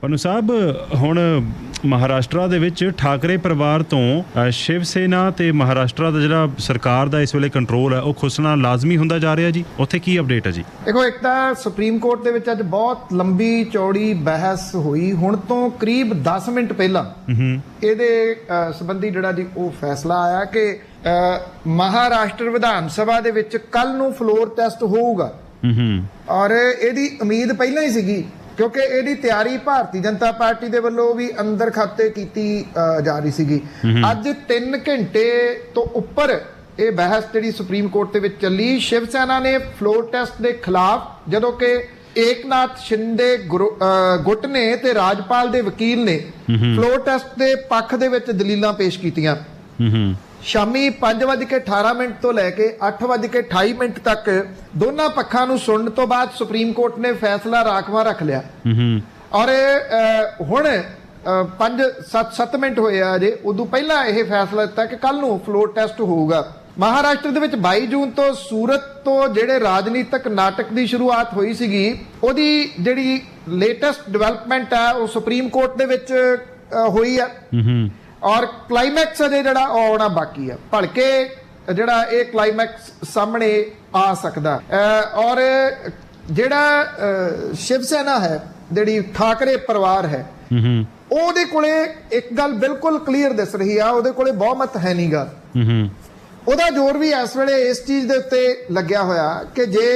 ਪਨੂ ਸਾਹਿਬ ਹੁਣ ਮਹਾਰਾਸ਼ਟਰ ਦੇ ਵਿੱਚ ਠਾਕਰੇ ਪਰਿਵਾਰ ਤੋਂ ਸ਼ਿਵ ਸੈਨਾ ਤੇ ਮਹਾਰਾਸ਼ਟਰ ਦਾ ਜਿਹੜਾ ਸਰਕਾਰ ਦਾ ਇਸ ਵੇਲੇ ਕੰਟਰੋਲ ਹੈ ਉਹ ਖੁੱਸਣਾ ਲਾਜ਼ਮੀ ਹੁੰਦਾ ਜਾ ਰਿਹਾ ਜੀ। ਉੱਥੇ ਕੀ ਅਪਡੇਟ ਹੈ ਜੀ? ਦੇਖੋ, ਇੱਕ ਤਾਂ ਸੁਪਰੀਮ ਕੋਰਟ ਦੇ ਵਿੱਚ ਅੱਜ ਬਹੁਤ ਲੰਬੀ ਚੌੜੀ ਬਹਿਸ ਹੋਈ। ਹੁਣ ਤੋਂ ਕਰੀਬ 10 ਮਿੰਟ ਪਹਿਲਾਂ ਇਹਦੇ ਸੰਬੰਧੀ ਜਿਹੜਾ ਜੀ ਉਹ ਫੈਸਲਾ ਆਇਆ ਕਿ ਮਹਾਰਾਸ਼ਟਰ ਵਿਧਾਨ ਸਭਾ ਦੇ ਵਿੱਚ ਕੱਲ ਨੂੰ ਫਲੋਰ ਟੈਸਟ ਹੋਊਗਾ ਔਰ ਇਹਦੀ ਉਮੀਦ ਪਹਿਲਾਂ ਹੀ ਸੀਗੀ ਕਿਉਂਕਿ ਇਹਦੀ ਤਿਆਰੀ ਭਾਰਤੀ ਜਨਤਾ ਪਾਰਟੀ ਦੇ ਵੱਲੋਂ ਵੀ ਅੰਦਰ ਖਾਤੇ ਕੀਤੀ ਜਾ ਰਹੀ ਸੀਗੀ। ਅੱਜ 3 ਘੰਟੇ ਤੋਂ ਉੱਪਰ ਇਹ ਬਹਿਸ ਜਿਹੜੀ ਸੁਪਰੀਮ ਕੋਰਟ ਦੇ ਵਿੱਚ ਚੱਲੀ। ਸ਼ਿਵ ਸੈਨਾ ਨੇ ਫਲੋਰ ਟੈਸਟ ਦੇ ਖਿਲਾਫ, ਜਦੋਂ ਕਿ ਏਕਨਾਥ ਸ਼ਿੰਦੇ ਗੁੱਟ ਨੇ ਤੇ ਰਾਜਪਾਲ ਦੇ ਵਕੀਲ ਨੇ ਫਲੋਰ ਟੈਸਟ ਦੇ ਪੱਖ ਦੇ ਵਿੱਚ ਦਲੀਲਾਂ ਪੇਸ਼ ਕੀਤੀਆਂ। ਸ਼ਾਮੀ 5:18 ਤੋਂ ਲੈ ਕੇ 8:28 ਤੱਕ ਦੋਨਾਂ ਪੱਖਾਂ ਨੂੰ ਸੁਣਨ ਤੋਂ ਬਾਅਦ ਸੁਪਰੀਮ ਕੋਰਟ ਨੇ ਫੈਸਲਾ ਰਾਖਵਾਂ ਰੱਖ ਲਿਆ ਔਰ ਹੁਣ 5-7 ਮਿੰਟ ਹੋਏ ਆ ਅਜੇ। ਉਦੋਂ ਪਹਿਲਾਂ ਇਹ ਫੈਸਲਾ ਦਿੱਤਾ ਕਿ ਕੱਲ ਨੂੰ ਫਲੋਰ ਟੈਸਟ ਹੋਊਗਾ। ਮਹਾਰਾਸ਼ਟਰ ਦੇ ਵਿੱਚ 22 ਜੂਨ ਤੋਂ ਸੂਰਤ ਤੋਂ ਜਿਹੜੇ ਰਾਜਨੀਤਿਕ ਨਾਟਕ ਦੀ ਸ਼ੁਰੂਆਤ ਹੋਈ ਸੀਗੀ, ਉਹਦੀ ਜਿਹੜੀ ਲੇਟੈਸਟ ਡਿਵੈਲਪਮੈਂਟ ਆ ਉਹ ਸੁਪਰੀਮ ਕੋਰਟ ਦੇ ਵਿੱਚ ਹੋਈ ਆ ਔਰ ਕਲਾਈਮੈਕਸ ਅਜੇ ਜਿਹੜਾ ਉਹ ਆਉਣਾ ਬਾਕੀ ਆ। ਭਲਕੇ ਜਿਹੜਾ ਇਹ ਕਲਾਈਮੈਕਸ ਸਾਹਮਣੇ ਆ ਸਕਦਾ ਔਰ ਜਿਹੜਾ ਸ਼ਿਵ ਸੈਨਾ ਹੈ, ਜਿਹੜੀ ਠਾਕਰੇ ਪਰਿਵਾਰ ਹੈ, ਉਹਦੇ ਕੋਲੇ ਇੱਕ ਗੱਲ ਬਿਲਕੁਲ ਕਲੀਅਰ ਦਿਸ ਰਹੀ ਆ, ਉਹਦੇ ਕੋਲੇ ਬਹੁਮਤ ਹੈ ਨਹੀਂਗਾ। ਉਹਦਾ ਜ਼ੋਰ ਵੀ ਇਸ ਵੇਲੇ ਇਸ ਚੀਜ਼ ਦੇ ਉੱਤੇ ਲੱਗਿਆ ਹੋਇਆ ਕਿ ਜੇ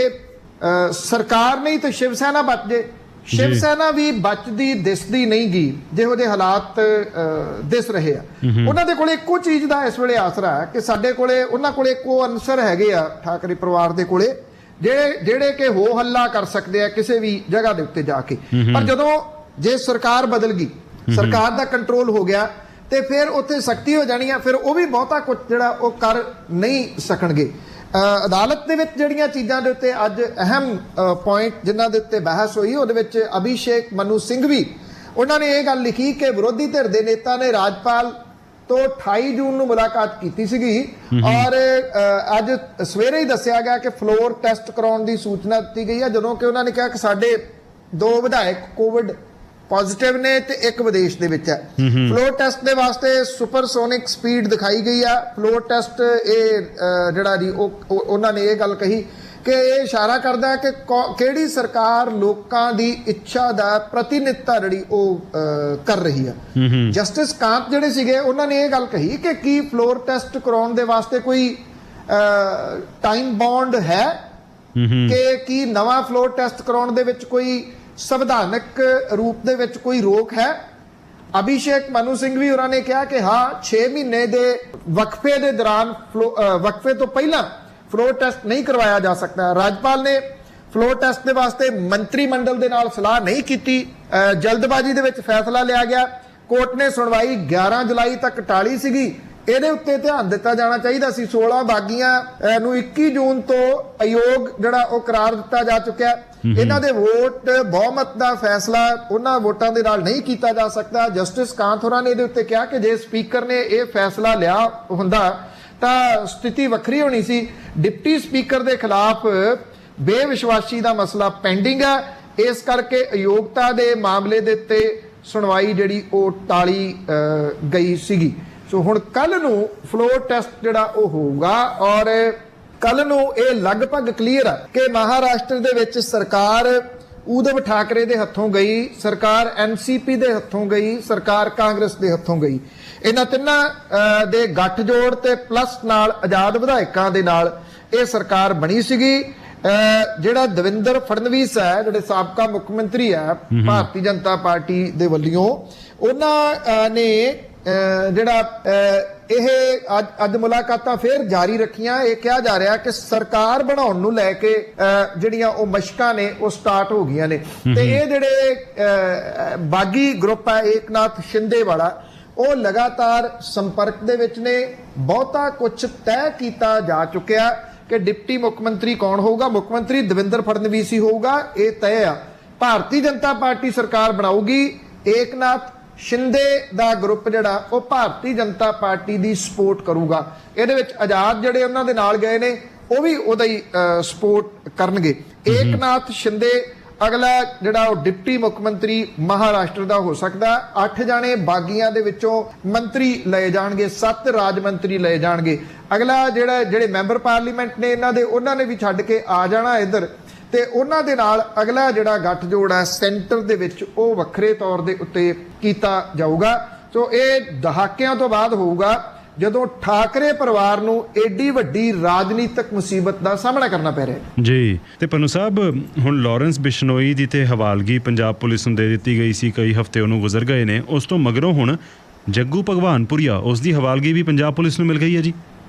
ਸਰਕਾਰ ਨਹੀਂ ਤਾਂ ਸ਼ਿਵ ਸੈਨਾ ਬਚ ਜੇ। ਸ਼ਿਵ ਸੈਨਾ ਵੀ ਬਚਦੀ ਦਿਸਦੀ ਨਹੀਂ ਗੀ ਜਿਹੋ ਜਿਹੇ ਹਾਲਾਤ ਦਿਸ ਰਹੇ ਆ। ਉਹਨਾਂ ਦੇ ਕੋਲੇ ਇੱਕੋ ਚੀਜ਼ ਦਾ ਇਸ ਵੇਲੇ ਆਸਰਾ ਹੈ ਕਿ ਸਾਡੇ ਕੋਲੇ ਉਹਨਾਂ ਕੋਲੇ ਇੱਕੋ ਅਨਸਰ ਹੈਗੇ ਆ ਠਾਕਰੇ ਪਰਿਵਾਰ ਦੇ ਕੋਲੇ ਜਿਹੜੇ ਕਿ ਹੋ ਹੱਲਾ ਕਰ ਸਕਦੇ ਆ ਕਿਸੇ ਵੀ ਜਗ੍ਹਾ ਦੇ ਉੱਤੇ ਜਾ ਕੇ। ਪਰ ਜਦੋਂ ਜੇ ਸਰਕਾਰ ਬਦਲ ਗਈ, ਸਰਕਾਰ ਦਾ ਕੰਟਰੋਲ ਹੋ ਗਿਆ ਤੇ ਫਿਰ ਉੱਥੇ ਸਖਤੀ ਹੋ ਜਾਣੀ ਆ, ਫਿਰ ਉਹ ਵੀ ਬਹੁਤਾ ਕੁਝ ਜਿਹੜਾ ਉਹ ਕਰ ਨਹੀਂ ਸਕਣਗੇ। ਅਦਾਲਤ ਦੇ ਵਿੱਚ ਜਿਹੜੀਆਂ ਚੀਜ਼ਾਂ ਦੇ ਉੱਤੇ ਅੱਜ ਅਹਿਮ ਪੁਆਇੰਟ ਜਿਨ੍ਹਾਂ ਦੇ ਉੱਤੇ ਬਹਿਸ ਹੋਈ, ਉਹਦੇ ਵਿੱਚ ਅਭਿਸ਼ੇਕ ਮਨੂ ਸਿੰਘਵੀ ਉਹਨਾਂ ਨੇ ਇਹ ਗੱਲ ਲਿਖੀ ਕਿ ਵਿਰੋਧੀ ਧਿਰ ਦੇ ਨੇਤਾ ਨੇ ਰਾਜਪਾਲ ਤੋਂ 28 ਜੂਨ ਨੂੰ ਮੁਲਾਕਾਤ ਕੀਤੀ ਸੀਗੀ ਔਰ ਅੱਜ ਸਵੇਰੇ ਹੀ ਦੱਸਿਆ ਗਿਆ ਕਿ ਫਲੋਰ ਟੈਸਟ ਕਰਾਉਣ ਦੀ ਸੂਚਨਾ ਦਿੱਤੀ ਗਈ ਹੈ, ਜਦੋਂ ਕਿ ਉਹਨਾਂ ਨੇ ਕਿਹਾ ਕਿ ਸਾਡੇ 2 ਵਿਧਾਇਕ ਕੋਵਿਡ ਪੋਜ਼ਿਟਿਵ ਨੇ ਤੇ ਇੱਕ ਵਿਦੇਸ਼ ਦੇ ਵਿੱਚ ਹੈ। ਫਲੋਰ ਟੈਸਟ ਦੇ ਵਾਸਤੇ ਸੁਪਰਸੋਨਿਕ ਸਪੀਡ ਦਿਖਾਈ ਗਈ ਆ। ਫਲੋਰ ਟੈਸਟ ਇਹ ਜਿਹੜਾ ਜੀ ਉਹਨਾਂ ਨੇ ਇਹ ਗੱਲ ਕਹੀ ਕਿ ਇਹ ਇਸ਼ਾਰਾ ਕਰਦਾ ਹੈ ਕਿ ਕਿਹੜੀ ਸਰਕਾਰ ਲੋਕਾਂ ਦੀ ਇੱਛਾ ਦਾ ਪ੍ਰਤੀਨਿਧਤਾ ਜਿਹੜੀ ਉਹ ਕਰ ਰਹੀ ਆ। ਜਸਟਿਸ ਕਾਂਤ ਜਿਹੜੇ ਸੀਗੇ ਉਹਨਾਂ ਨੇ ਇਹ ਗੱਲ ਕਹੀ ਕਿ ਕੀ ਫਲੋਰ ਟੈਸਟ ਕਰਾਉਣ ਦੇ ਵਾਸਤੇ ਕੋਈ ਟਾਈਮ ਬੌਂਡ ਹੈ ਕਿ ਕੀ ਨਵਾਂ ਫਲੋਰ ਟੈਸਟ ਕਰਾਉਣ ਦੇ ਵਿੱਚ ਕੋਈ ਸੰਵਿਧਾਨਕ ਰੂਪ ਦੇ ਵਿੱਚ ਕੋਈ ਰੋਕ ਹੈ। ਅਭਿਸ਼ੇਕ ਮਨੂ ਸਿੰਘਵੀ ਹੋਰਾਂ ਨੇ ਕਿਹਾ ਕਿ ਹਾਂ 6 ਮਹੀਨੇ ਦੇ ਵਕਫੇ ਦੇ ਦੌਰਾਨ ਵਕਫੇ ਤੋਂ ਪਹਿਲਾਂ ਫਲੋਰ ਟੈਸਟ ਨਹੀਂ ਕਰਵਾਇਆ ਜਾ ਸਕਦਾ। ਰਾਜਪਾਲ ਨੇ ਫਲੋਰ ਟੈਸਟ ਦੇ ਵਾਸਤੇ ਮੰਤਰੀ ਮੰਡਲ ਦੇ ਨਾਲ ਸਲਾਹ ਨਹੀਂ ਕੀਤੀ। ਜਲਦਬਾਜ਼ੀ ਦੇ ਵਿੱਚ ਫੈਸਲਾ ਲਿਆ ਗਿਆ। ਕੋਰਟ ਨੇ ਸੁਣਵਾਈ 11 ਜੁਲਾਈ ਤੱਕ ਟਾਲੀ ਸੀਗੀ। ਇਹਦੇ ਉੱਤੇ ਧਿਆਨ ਦਿੱਤਾ ਜਾਣਾ ਚਾਹੀਦਾ ਸੀ। 16 ਬਾਗੀਆਂ ਨੂੰ 21 ਜੂਨ ਤੋਂ ਅਯੋਗ ਜਿਹੜਾ ਉਹ ਕਰਾਰ ਦਿੱਤਾ ਜਾ ਚੁੱਕਿਆ। ਇਹਨਾਂ ਦੇ ਵੋਟ ਬਹੁਮਤ ਦਾ ਫੈਸਲਾ ਉਹਨਾਂ ਵੋਟਾਂ ਦੇ ਨਾਲ ਨਹੀਂ ਕੀਤਾ ਜਾ ਸਕਦਾ। ਜਸਟਿਸ ਕਾਂਤ ਹੋਰਾਂ ਨੇ ਇਹਦੇ ਉੱਤੇ ਕਿਹਾ ਕਿ ਜੇ ਸਪੀਕਰ ਨੇ ਇਹ ਫੈਸਲਾ ਲਿਆ ਹੁੰਦਾ ਤਾਂ ਸਥਿਤੀ ਵੱਖਰੀ ਹੋਣੀ ਸੀ। ਡਿਪਟੀ ਸਪੀਕਰ ਦੇ ਖਿਲਾਫ ਬੇਵਿਸ਼ਵਾਸੀ ਦਾ ਮਸਲਾ ਪੈਂਡਿੰਗ ਹੈ, ਇਸ ਕਰਕੇ ਅਯੋਗਤਾ ਦੇ ਮਾਮਲੇ ਦੇ ਉੱਤੇ ਸੁਣਵਾਈ ਜਿਹੜੀ ਉਹ ਟਾਲੀ ਗਈ ਸੀਗੀ। ਸੋ ਹੁਣ ਕੱਲ ਨੂੰ ਫਲੋਰ ਟੈਸਟ ਜਿਹੜਾ ਉਹ ਹੋਊਗਾ ਔਰ ਕੱਲ ਨੂੰ ਇਹ ਲਗਭਗ ਕਲੀਅਰ ਹੈ ਕਿ ਮਹਾਰਾਸ਼ਟਰ ਦੇ ਵਿੱਚ ਸਰਕਾਰ ਉਧਵ ਠਾਕਰੇ ਦੇ ਹੱਥੋਂ ਗਈ, ਸਰਕਾਰ ਐਨਸੀਪੀ ਦੇ ਹੱਥੋਂ ਗਈ, ਸਰਕਾਰ ਕਾਂਗਰਸ ਦੇ ਹੱਥੋਂ ਗਈ। ਇਹਨਾਂ ਤਿੰਨਾਂ ਦੇ ਗੱਠਜੋੜ ਤੇ ਪਲੱਸ ਨਾਲ ਆਜ਼ਾਦ ਵਿਧਾਇਕਾਂ ਦੇ ਨਾਲ ਇਹ ਸਰਕਾਰ ਬਣੀ ਸੀਗੀ। ਜਿਹੜਾ ਦੇਵੇਂਦਰ ਫੜਨਵੀਸ ਹੈ, ਜਿਹੜੇ ਸਾਬਕਾ ਮੁੱਖ ਮੰਤਰੀ ਹੈ ਭਾਰਤੀ ਜਨਤਾ ਪਾਰਟੀ ਦੇ ਵੱਲੋਂ, ਉਹਨਾਂ ਨੇ ਜਿਹੜਾ ਇਹ ਅੱਜ ਮੁਲਾਕਾਤਾਂ ਫਿਰ ਜਾਰੀ ਰੱਖੀਆਂ। ਇਹ ਕਿਹਾ ਜਾ ਰਿਹਾ ਕਿ ਸਰਕਾਰ ਬਣਾਉਣ ਨੂੰ ਲੈ ਕੇ ਜਿਹੜੀਆਂ ਉਹ ਮਸ਼ਕਾਂ ਨੇ ਉਹ ਸਟਾਰਟ ਹੋ ਗਈਆਂ ਨੇ ਤੇ ਇਹ ਜਿਹੜੇ ਬਾਗੀ ਗਰੁੱਪ ਹੈ ਏਕਨਾਥ ਸ਼ਿੰਦੇ ਵਾਲਾ, ਉਹ ਲਗਾਤਾਰ ਸੰਪਰਕ ਦੇ ਵਿੱਚ ਨੇ। ਬਹੁਤਾ ਕੁਝ ਤੈਅ ਕੀਤਾ ਜਾ ਚੁੱਕਿਆ ਕਿ ਡਿਪਟੀ ਮੁੱਖ ਮੰਤਰੀ ਕੌਣ ਹੋਊਗਾ। ਮੁੱਖ ਮੰਤਰੀ ਦੇਵੇਂਦਰ ਫੜਨਵੀਸ ਹੀ ਹੋਊਗਾ, ਇਹ ਤੈਅ ਆ। ਭਾਰਤੀ ਜਨਤਾ ਪਾਰਟੀ ਸਰਕਾਰ ਬਣਾਊਗੀ। ਏਕਨਾਥ ਸ਼ਿੰਦੇ ਦਾ ਗਰੁੱਪ ਜਿਹੜਾ ਉਹ ਭਾਰਤੀ ਜਨਤਾ ਪਾਰਟੀ ਦੀ ਸਪੋਰਟ ਕਰੂਗਾ। ਇਹਦੇ ਵਿੱਚ ਆਜ਼ਾਦ ਜਿਹੜੇ ਉਹਨਾਂ ਦੇ ਨਾਲ ਗਏ ਨੇ ਉਹ ਵੀ ਉਹਦਾ ਹੀ ਸਪੋਰਟ ਕਰਨਗੇ। ਏਕਨਾਥ ਸ਼ਿੰਦੇ ਅਗਲਾ ਜਿਹੜਾ ਉਹ ਡਿਪਟੀ ਮੁੱਖ ਮੰਤਰੀ ਮਹਾਰਾਸ਼ਟਰ ਦਾ ਹੋ ਸਕਦਾ। 8 ਜਾਣੇ ਬਾਗੀਆਂ ਦੇ ਵਿੱਚੋਂ ਮੰਤਰੀ ਲਏ ਜਾਣਗੇ, 7 ਰਾਜ ਮੰਤਰੀ ਲਏ ਜਾਣਗੇ। ਅਗਲਾ ਜਿਹੜੇ ਮੈਂਬਰ ਪਾਰਲੀਮੈਂਟ ਨੇ ਇਹਨਾਂ ਦੇ, ਉਹਨਾਂ ਨੇ ਵੀ ਛੱਡ ਕੇ ਆ ਜਾਣਾ ਇੱਧਰ, ਤੇ ਉਹਨਾਂ ਦੇ ਨਾਲ ਅਗਲਾ ਜਿਹੜਾ ਗੱਠਜੋੜ ਹੈ ਸੈਂਟਰ ਦੇ ਵਿੱਚ ਉਹ ਵੱਖਰੇ ਤੌਰ ਦੇ ਉੱਤੇ ਕੀਤਾ ਜਾਊਗਾ। ਸੋ ਇਹ ਦਹਾਕਿਆਂ ਤੋਂ ਬਾਅਦ ਹੋਊਗਾ ਜਦੋਂ ਠਾਕਰੇ ਪਰਿਵਾਰ ਨੂੰ ਏਡੀ ਵੱਡੀ ਰਾਜਨੀਤਿਕ ਮੁਸੀਬਤ ਦਾ ਸਾਹਮਣਾ ਕਰਨਾ ਪੈ ਰਿਹਾ ਜੀ। ਤੇ ਪੰਨੂ ਸਾਹਿਬ, ਹੁਣ ਲਾਰੈਂਸ ਬਿਸ਼ਨੋਈ ਦੀ ਤੇ ਹਵਾਲਗੀ ਪੰਜਾਬ ਪੁਲਿਸ ਨੂੰ ਦੇ ਦਿੱਤੀ ਗਈ ਸੀ, ਕਈ ਹਫ਼ਤੇ ਉਹਨੂੰ ਗੁਜ਼ਰ ਗਏ ਨੇ। ਉਸ ਤੋਂ ਮਗਰੋਂ ਹੁਣ ਜੱਗੂ ਭਗਵਾਨਪੁਰੀਆ, ਉਸ ਦੀ ਹਵਾਲਗੀ ਵੀ ਪੰਜਾਬ ਪੁਲਿਸ ਨੂੰ ਮਿਲ ਗਈ ਹੈ ਜੀ।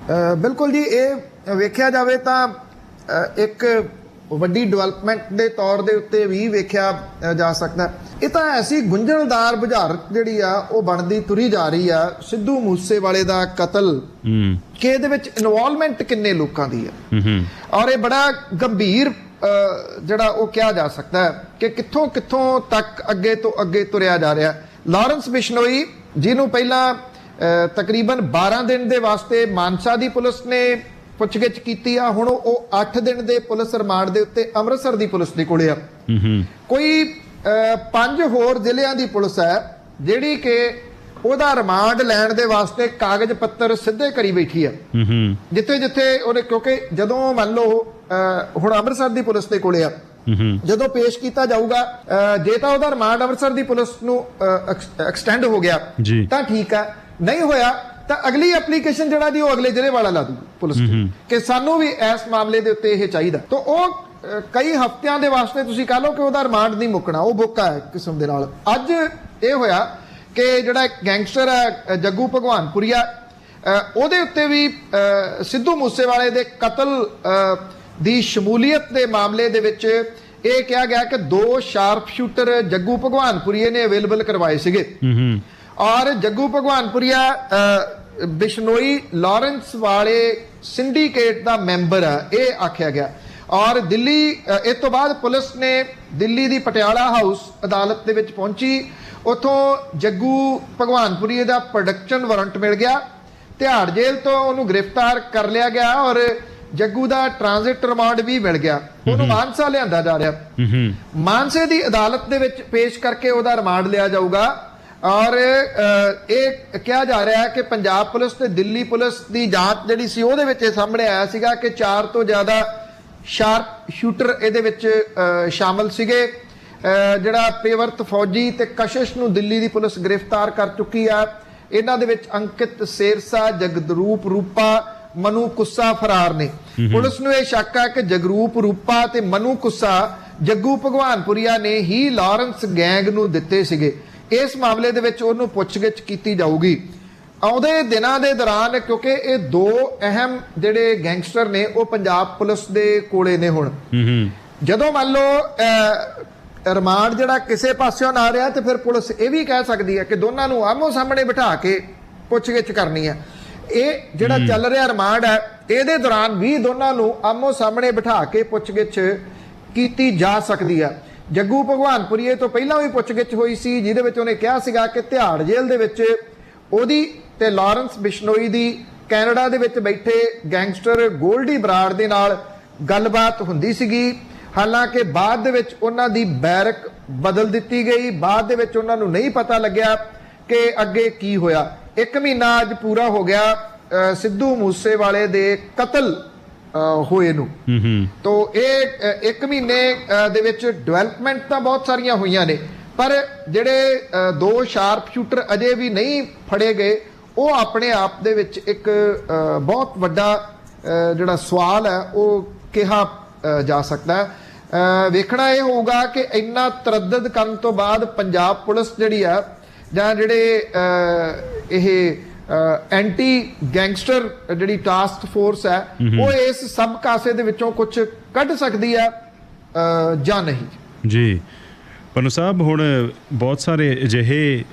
ਬਿਲਕੁਲ ਜੀ, ਇਹ ਵੇਖਿਆ ਜਾਵੇ ਤਾਂ ਇੱਕ ਵੱਡੀ ਡਿਵੈਲਪਮੈਂਟ ਦੇ ਤੌਰ ਦੇ ਉੱਤੇ ਵੀ ਵੇਖਿਆ ਜਾ ਸਕਦਾ। ਇਹ ਤਾਂ ਐਸੀ ਗੁੰਝਲਦਾਰ ਬੁਝਾਰਤ ਜਿਹੜੀ ਆ ਉਹ ਬਣਦੀ ਤੁਰੀ ਜਾ ਰਹੀ ਆ ਸਿੱਧੂ ਮੂਸੇਵਾਲੇ ਦਾ ਕਤਲ, ਕਿ ਇਹਦੇ ਵਿੱਚ ਇਨਵੋਲਵਮੈਂਟ ਕਿੰਨੇ ਲੋਕਾਂ ਦੀ ਆ, ਔਰ ਇਹ ਬੜਾ ਗੰਭੀਰ ਜਿਹੜਾ ਉਹ ਕਿਹਾ ਜਾ ਸਕਦਾ ਹੈ ਕਿ ਕਿੱਥੋਂ ਕਿੱਥੋਂ ਤੱਕ ਅੱਗੇ ਤੋਂ ਅੱਗੇ ਤੁਰਿਆ ਜਾ ਰਿਹਾ। ਲਾਰੈਂਸ ਬਿਸ਼ਨੋਈ, ਜਿਹਨੂੰ ਪਹਿਲਾਂ ਤਕਰੀਬਨ 12 ਦਿਨ ਦੇ ਵਾਸਤੇ ਮਾਨਸਾ ਦੀ ਪੁਲਿਸ ਨੇ ਪੁੱਛਗਿੱਛ ਕੀਤੀ ਆ, ਹੁਣ ਉਹ 8 ਦਿਨ ਦੇ ਪੁਲਿਸ ਰਿਮਾਂਡ ਦੇ ਉੱਤੇ ਅੰਮ੍ਰਿਤਸਰ ਦੀ ਪੁਲਿਸ ਦੇ ਕੋਲੇ ਆ। ਕੋਈ 5 ਹੋਰ ਜ਼ਿਲ੍ਹਿਆਂ ਦੀ ਪੁਲਿਸ ਹੈ ਜਿਹੜੀ ਕਿ ਉਹਦਾ ਰਿਮਾਂਡ ਲੈਣ ਦੇ ਵਾਸਤੇ ਕਾਗਜ਼ ਪੱਤਰ ਸਿੱਧੇ ਕਰੀ ਬੈਠੀ ਆ, ਜਿੱਥੇ ਜਿੱਥੇ ਉਹਨੇ, ਕਿਉਂਕਿ ਜਦੋਂ ਮੰਨ ਲਓ ਹੁਣ ਅੰਮ੍ਰਿਤਸਰ ਦੀ ਪੁਲਿਸ ਦੇ ਕੋਲੇ ਆ, ਜਦੋਂ ਪੇਸ਼ ਕੀਤਾ ਜਾਊਗਾ, ਜੇ ਤਾਂ ਉਹਦਾ ਰਿਮਾਂਡ ਅੰਮ੍ਰਿਤਸਰ ਦੀ ਪੁਲਿਸ ਨੂੰ ਐਕਸਟੈਂਡ ਹੋ ਗਿਆ ਤਾਂ ਠੀਕ ਆ, ਨਹੀਂ ਹੋਇਆ ਤਾਂ ਅਗਲੀ ਐਪਲੀਕੇਸ਼ਨ ਜਿਹੜਾ ਜੀ ਉਹ ਅਗਲੇ ਜ਼ਿਲ੍ਹੇ ਵਾਲਾ ਲਾ ਦੂ ਪੁਲਿਸ ਕਿ ਸਾਨੂੰ ਵੀ ਇਸ ਮਾਮਲੇ ਦੇ ਉੱਤੇ ਇਹ ਚਾਹੀਦਾ। ਤਾਂ ਉਹ ਕਈ ਹਫ਼ਤਿਆਂ ਦੇ ਵਾਸਤੇ ਤੁਸੀਂ ਕਹ ਲਓ ਕਿ ਉਹਦਾ ਰਿਮਾਂਡ ਨਹੀਂ ਮੁੱਕਣਾ, ਉਹ ਬੁੱਕਾ ਹੈ ਕਿਸਮ ਦੇ ਨਾਲ। ਅੱਜ ਇਹ ਹੋਇਆ ਕਿ ਜਿਹੜਾ ਗੈਂਗਸਟਰ ਹੈ ਜੱਗੂ ਭਗਵਾਨਪੁਰੀਆ, ਉਹਦੇ ਉੱਤੇ ਵੀ ਸਿੱਧੂ ਮੂਸੇਵਾਲੇ ਦੇ ਕਤਲ ਦੀ ਸ਼ਮੂਲੀਅਤ ਦੇ ਮਾਮਲੇ ਦੇ ਵਿੱਚ ਇਹ ਕਿਹਾ ਗਿਆ ਕਿ 2 ਸ਼ਾਰਪ ਸ਼ੂਟਰ ਜੱਗੂ ਭਗਵਾਨਪੁਰੀਏ ਨੇ ਅਵੇਲੇਬਲ ਕਰਵਾਏ ਸੀਗੇ, ਔਰ ਜੱਗੂ ਭਗਵਾਨਪੁਰੀਆ ਬਿਸ਼ਨੋਈ ਲਾਰੈਂਸ ਵਾਲੇ ਸਿੰਡੀਕੇਟ ਦਾ ਮੈਂਬਰ ਹੈ, ਇਹ ਆਖਿਆ ਗਿਆ। ਔਰ ਦਿੱਲੀ, ਇਸ ਤੋਂ ਬਾਅਦ ਪੁਲਿਸ ਨੇ ਦਿੱਲੀ ਦੀ ਪਟਿਆਲਾ ਹਾਊਸ ਅਦਾਲਤ ਦੇ ਵਿੱਚ ਪਹੁੰਚੀ, ਉੱਥੋਂ ਜੱਗੂ ਭਗਵਾਨਪੁਰੀਏ ਦਾ ਪ੍ਰੋਡਕਸ਼ਨ ਵਾਰੰਟ ਮਿਲ ਗਿਆ, ਤਿਹਾੜ ਜੇਲ੍ਹ ਤੋਂ ਉਹਨੂੰ ਗ੍ਰਿਫਤਾਰ ਕਰ ਲਿਆ ਗਿਆ, ਔਰ ਜੱਗੂ ਦਾ ਟ੍ਰਾਂਜ਼ਿਟ ਰਿਮਾਂਡ ਵੀ ਮਿਲ ਗਿਆ। ਉਹਨੂੰ ਮਾਨਸਾ ਲਿਆਂਦਾ ਜਾ ਰਿਹਾ, ਮਾਨਸੇ ਦੀ ਅਦਾਲਤ ਦੇ ਵਿੱਚ ਪੇਸ਼ ਕਰਕੇ ਉਹਦਾ ਰਿਮਾਂਡ ਲਿਆ ਜਾਊਗਾ। ਔਰ ਇਹ ਕਿਹਾ ਜਾ ਰਿਹਾ ਹੈ ਕਿ ਪੰਜਾਬ ਪੁਲਿਸ ਤੇ ਦਿੱਲੀ ਪੁਲਿਸ ਦੀ ਜਾਂਚ ਜਿਹੜੀ ਸੀ ਉਹਦੇ ਵਿੱਚ ਇਹ ਸਾਹਮਣੇ ਆਇਆ ਸੀਗਾ ਕਿ 4 ਤੋਂ ਜ਼ਿਆਦਾ ਸ਼ਾਰਪ ਸ਼ੂਟਰ ਇਹਦੇ ਵਿੱਚ ਸ਼ਾਮਲ ਸੀਗੇ। ਜਿਹੜਾ ਪੇਵਰਤ ਫੌਜੀ ਤੇ ਕਸ਼ਿਸ਼ ਨੂੰ ਦਿੱਲੀ ਦੀ ਪੁਲਿਸ ਗ੍ਰਿਫਤਾਰ ਕਰ ਚੁੱਕੀ ਆ। ਇਹਨਾਂ ਦੇ ਵਿੱਚ ਅੰਕਿਤ ਸੇਰਸਾ, ਜਗਦਰੂਪ ਰੂਪਾ, ਮਨੂ ਕੁੱਸਾ ਫਰਾਰ ਨੇ। ਪੁਲਿਸ ਨੂੰ ਇਹ ਸ਼ੱਕ ਹੈ ਕਿ ਜਗਰੂਪ ਰੂਪਾ ਤੇ ਮਨੂ ਕੁੱਸਾ ਜੱਗੂ ਭਗਵਾਨਪੁਰੀਆ ਨੇ ਹੀ ਲਾਰੈਂਸ ਗੈਂਗ ਨੂੰ ਦਿੱਤੇ ਸੀਗੇ। ਇਸ ਮਾਮਲੇ ਦੇ ਵਿੱਚ ਉਹਨੂੰ ਪੁੱਛਗਿੱਛ ਕੀਤੀ ਜਾਊਗੀ ਆਉਂਦੇ ਦਿਨਾਂ ਦੇ ਦੌਰਾਨ, ਕਿਉਂਕਿ ਇਹ 2 ਅਹਿਮ ਜਿਹੜੇ ਗੈਂਗਸਟਰ ਨੇ ਉਹ ਪੰਜਾਬ ਪੁਲਿਸ ਦੇ ਕੋਲੇ ਨੇ। ਹੁਣ ਜਦੋਂ ਮੰਨ ਲਓ ਰਿਮਾਂਡ ਜਿਹੜਾ ਕਿਸੇ ਪਾਸਿਓਂ ਨਾ ਰਿਹਾ ਤੇ ਫਿਰ ਪੁਲਿਸ ਇਹ ਵੀ ਕਹਿ ਸਕਦੀ ਹੈ ਕਿ ਦੋਨਾਂ ਨੂੰ ਆਮੋ ਸਾਹਮਣੇ ਬਿਠਾ ਕੇ ਪੁੱਛਗਿੱਛ ਕਰਨੀ ਹੈ। ਇਹ ਜਿਹੜਾ ਚੱਲ ਰਿਹਾ ਰਿਮਾਂਡ ਹੈ ਇਹਦੇ ਦੌਰਾਨ ਵੀ ਦੋਨਾਂ ਨੂੰ ਆਮੋ ਸਾਹਮਣੇ ਬਿਠਾ ਕੇ ਪੁੱਛਗਿੱਛ ਕੀਤੀ ਜਾ ਸਕਦੀ ਹੈ। ਜੱਗੂ ਭਗਵਾਨਪੁਰੀਏ ਤੋਂ ਪਹਿਲਾਂ ਵੀ ਪੁੱਛਗਿੱਛ ਹੋਈ ਸੀ, ਜਿਹਦੇ ਵਿੱਚ ਉਹਨੇ ਕਿਹਾ ਸੀਗਾ ਕਿ ਤਿਹਾੜ ਜੇਲ੍ਹ ਦੇ ਵਿੱਚ ਉਹਦੀ ਤੇ ਲਾਰੈਂਸ ਬਿਸ਼ਨੋਈ ਦੀ ਕੈਨੇਡਾ ਦੇ ਵਿੱਚ ਬੈਠੇ ਗੈਂਗਸਟਰ ਗੋਲਡੀ ਬਰਾੜ ਦੇ ਨਾਲ ਗੱਲਬਾਤ ਹੁੰਦੀ ਸੀਗੀ। ਹਾਲਾਂਕਿ ਬਾਅਦ ਦੇ ਵਿੱਚ ਉਹਨਾਂ ਦੀ ਬੈਰਕ ਬਦਲ ਦਿੱਤੀ ਗਈ, ਬਾਅਦ ਦੇ ਵਿੱਚ ਉਹਨਾਂ ਨੂੰ ਨਹੀਂ ਪਤਾ ਲੱਗਿਆ ਕਿ ਅੱਗੇ ਕੀ ਹੋਇਆ। 1 ਮਹੀਨਾ ਅੱਜ ਪੂਰਾ ਹੋ ਗਿਆ ਸਿੱਧੂ ਮੂਸੇਵਾਲੇ ਦੇ ਕਤਲ ਹੋਏ ਨੂੰ। ਤੋ ਇਹ 1 ਮਹੀਨੇ ਦੇ ਵਿੱਚ ਡਿਵੈਲਪਮੈਂਟ ਤਾਂ ਬਹੁਤ ਸਾਰੀਆਂ ਹੋਈਆਂ ਨੇ, ਪਰ ਜਿਹੜੇ 2 ਸ਼ਾਰਪ ਸ਼ੂਟਰ ਅਜੇ ਵੀ ਨਹੀਂ ਫੜੇ ਗਏ, ਉਹ ਆਪਣੇ ਆਪ ਦੇ ਵਿੱਚ ਇੱਕ ਬਹੁਤ ਵੱਡਾ ਜਿਹੜਾ ਸਵਾਲ ਹੈ ਉਹ ਕਿਹਾ ਜਾ ਸਕਦਾ ਹੈ। ਵੇਖਣਾ ਇਹ ਹੋਊਗਾ ਕਿ ਇੰਨਾ ਤਰੱਦਦ ਕਰਨ ਤੋਂ ਬਾਅਦ ਪੰਜਾਬ ਪੁਲਿਸ ਜਿਹੜੀ ਆ ਜਾਂ ਜਿਹੜੇ ਇਹ ਐਂਟੀ ਗੈਂਗਸਟਰ ਜਿਹੜੀ ਟਾਸਕ ਫੋਰਸ ਹੈ ਉਹ ਇਸ ਸਭ ਕਾਸੇ ਦੇ ਵਿੱਚੋਂ ਕੁਝ ਕੱਢ ਸਕਦੀ ਹੈ ਜਾਂ ਨਹੀਂ। ਜੀ ਪੰਨੂ ਸਾਹਿਬ, ਹੁਣ ਬਹੁਤ ਸਾਰੇ ਅਜਿਹੇ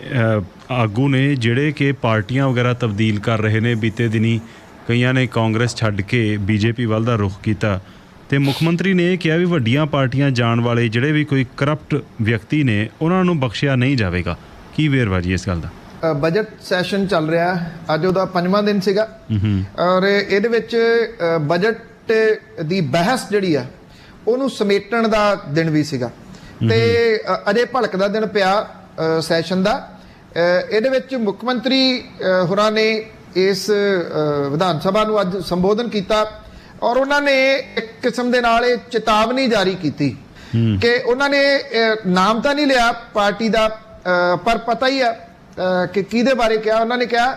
ਆਗੂ ਨੇ ਜਿਹੜੇ ਕਿ ਪਾਰਟੀਆਂ ਵਗੈਰਾ ਤਬਦੀਲ ਕਰ ਰਹੇ ਨੇ। ਬੀਤੇ ਦਿਨੀ ਕਈਆਂ ਨੇ ਕਾਂਗਰਸ ਛੱਡ ਕੇ ਬੀਜੇਪੀ ਵੱਲ ਦਾ ਰੁਖ ਕੀਤਾ ਤੇ ਮੁੱਖ ਮੰਤਰੀ ਨੇ ਇਹ ਕਿਹਾ ਵੀ ਵੱਡੀਆਂ ਪਾਰਟੀਆਂ ਜਾਣ ਵਾਲੇ ਜਿਹੜੇ ਵੀ ਕੋਈ ਕਰਪਟ ਵਿਅਕਤੀ ਨੇ ਉਹਨਾਂ ਨੂੰ ਬਖਸ਼ਿਆ ਨਹੀਂ ਜਾਵੇਗਾ। ਕੀ ਵੇਰਵਾ ਜੀ ਇਸ ਗੱਲ ਦਾ? ਬਜਟ ਸੈਸ਼ਨ ਚੱਲ ਰਿਹਾ, ਅੱਜ ਉਹਦਾ 5ਵਾਂ ਦਿਨ ਸੀਗਾ, ਔਰ ਇਹਦੇ ਵਿੱਚ ਬਜਟ ਦੀ ਬਹਿਸ ਜਿਹੜੀ ਆ ਉਹਨੂੰ ਸਮੇਟਣ ਦਾ ਦਿਨ ਵੀ ਸੀਗਾ। ਤੇ ਅਜੇ ਭਲਕਦਾ ਦਿਨ ਪਿਆ ਸੈਸ਼ਨ ਦਾ। ਇਹਦੇ ਵਿੱਚ ਮੁੱਖ ਮੰਤਰੀ ਹੋਰਾਂ ਨੇ ਇਸ ਵਿਧਾਨ ਸਭਾ ਨੂੰ ਅੱਜ ਸੰਬੋਧਨ ਕੀਤਾ ਔਰ ਉਹਨਾਂ ਨੇ ਇੱਕ ਕਿਸਮ ਦੇ ਨਾਲ ਇਹ ਚੇਤਾਵਨੀ ਜਾਰੀ ਕੀਤੀ ਕਿ ਉਹਨਾਂ ਨੇ ਨਾਮ ਤਾਂ ਨਹੀਂ ਲਿਆ ਪਾਰਟੀ ਦਾ, ਪਰ ਪਤਾ ਹੀ ਹੈ ਕਿ ਕਿਹਦੇ ਬਾਰੇ ਕਿਹਾ। ਉਹਨਾਂ ਨੇ ਕਿਹਾ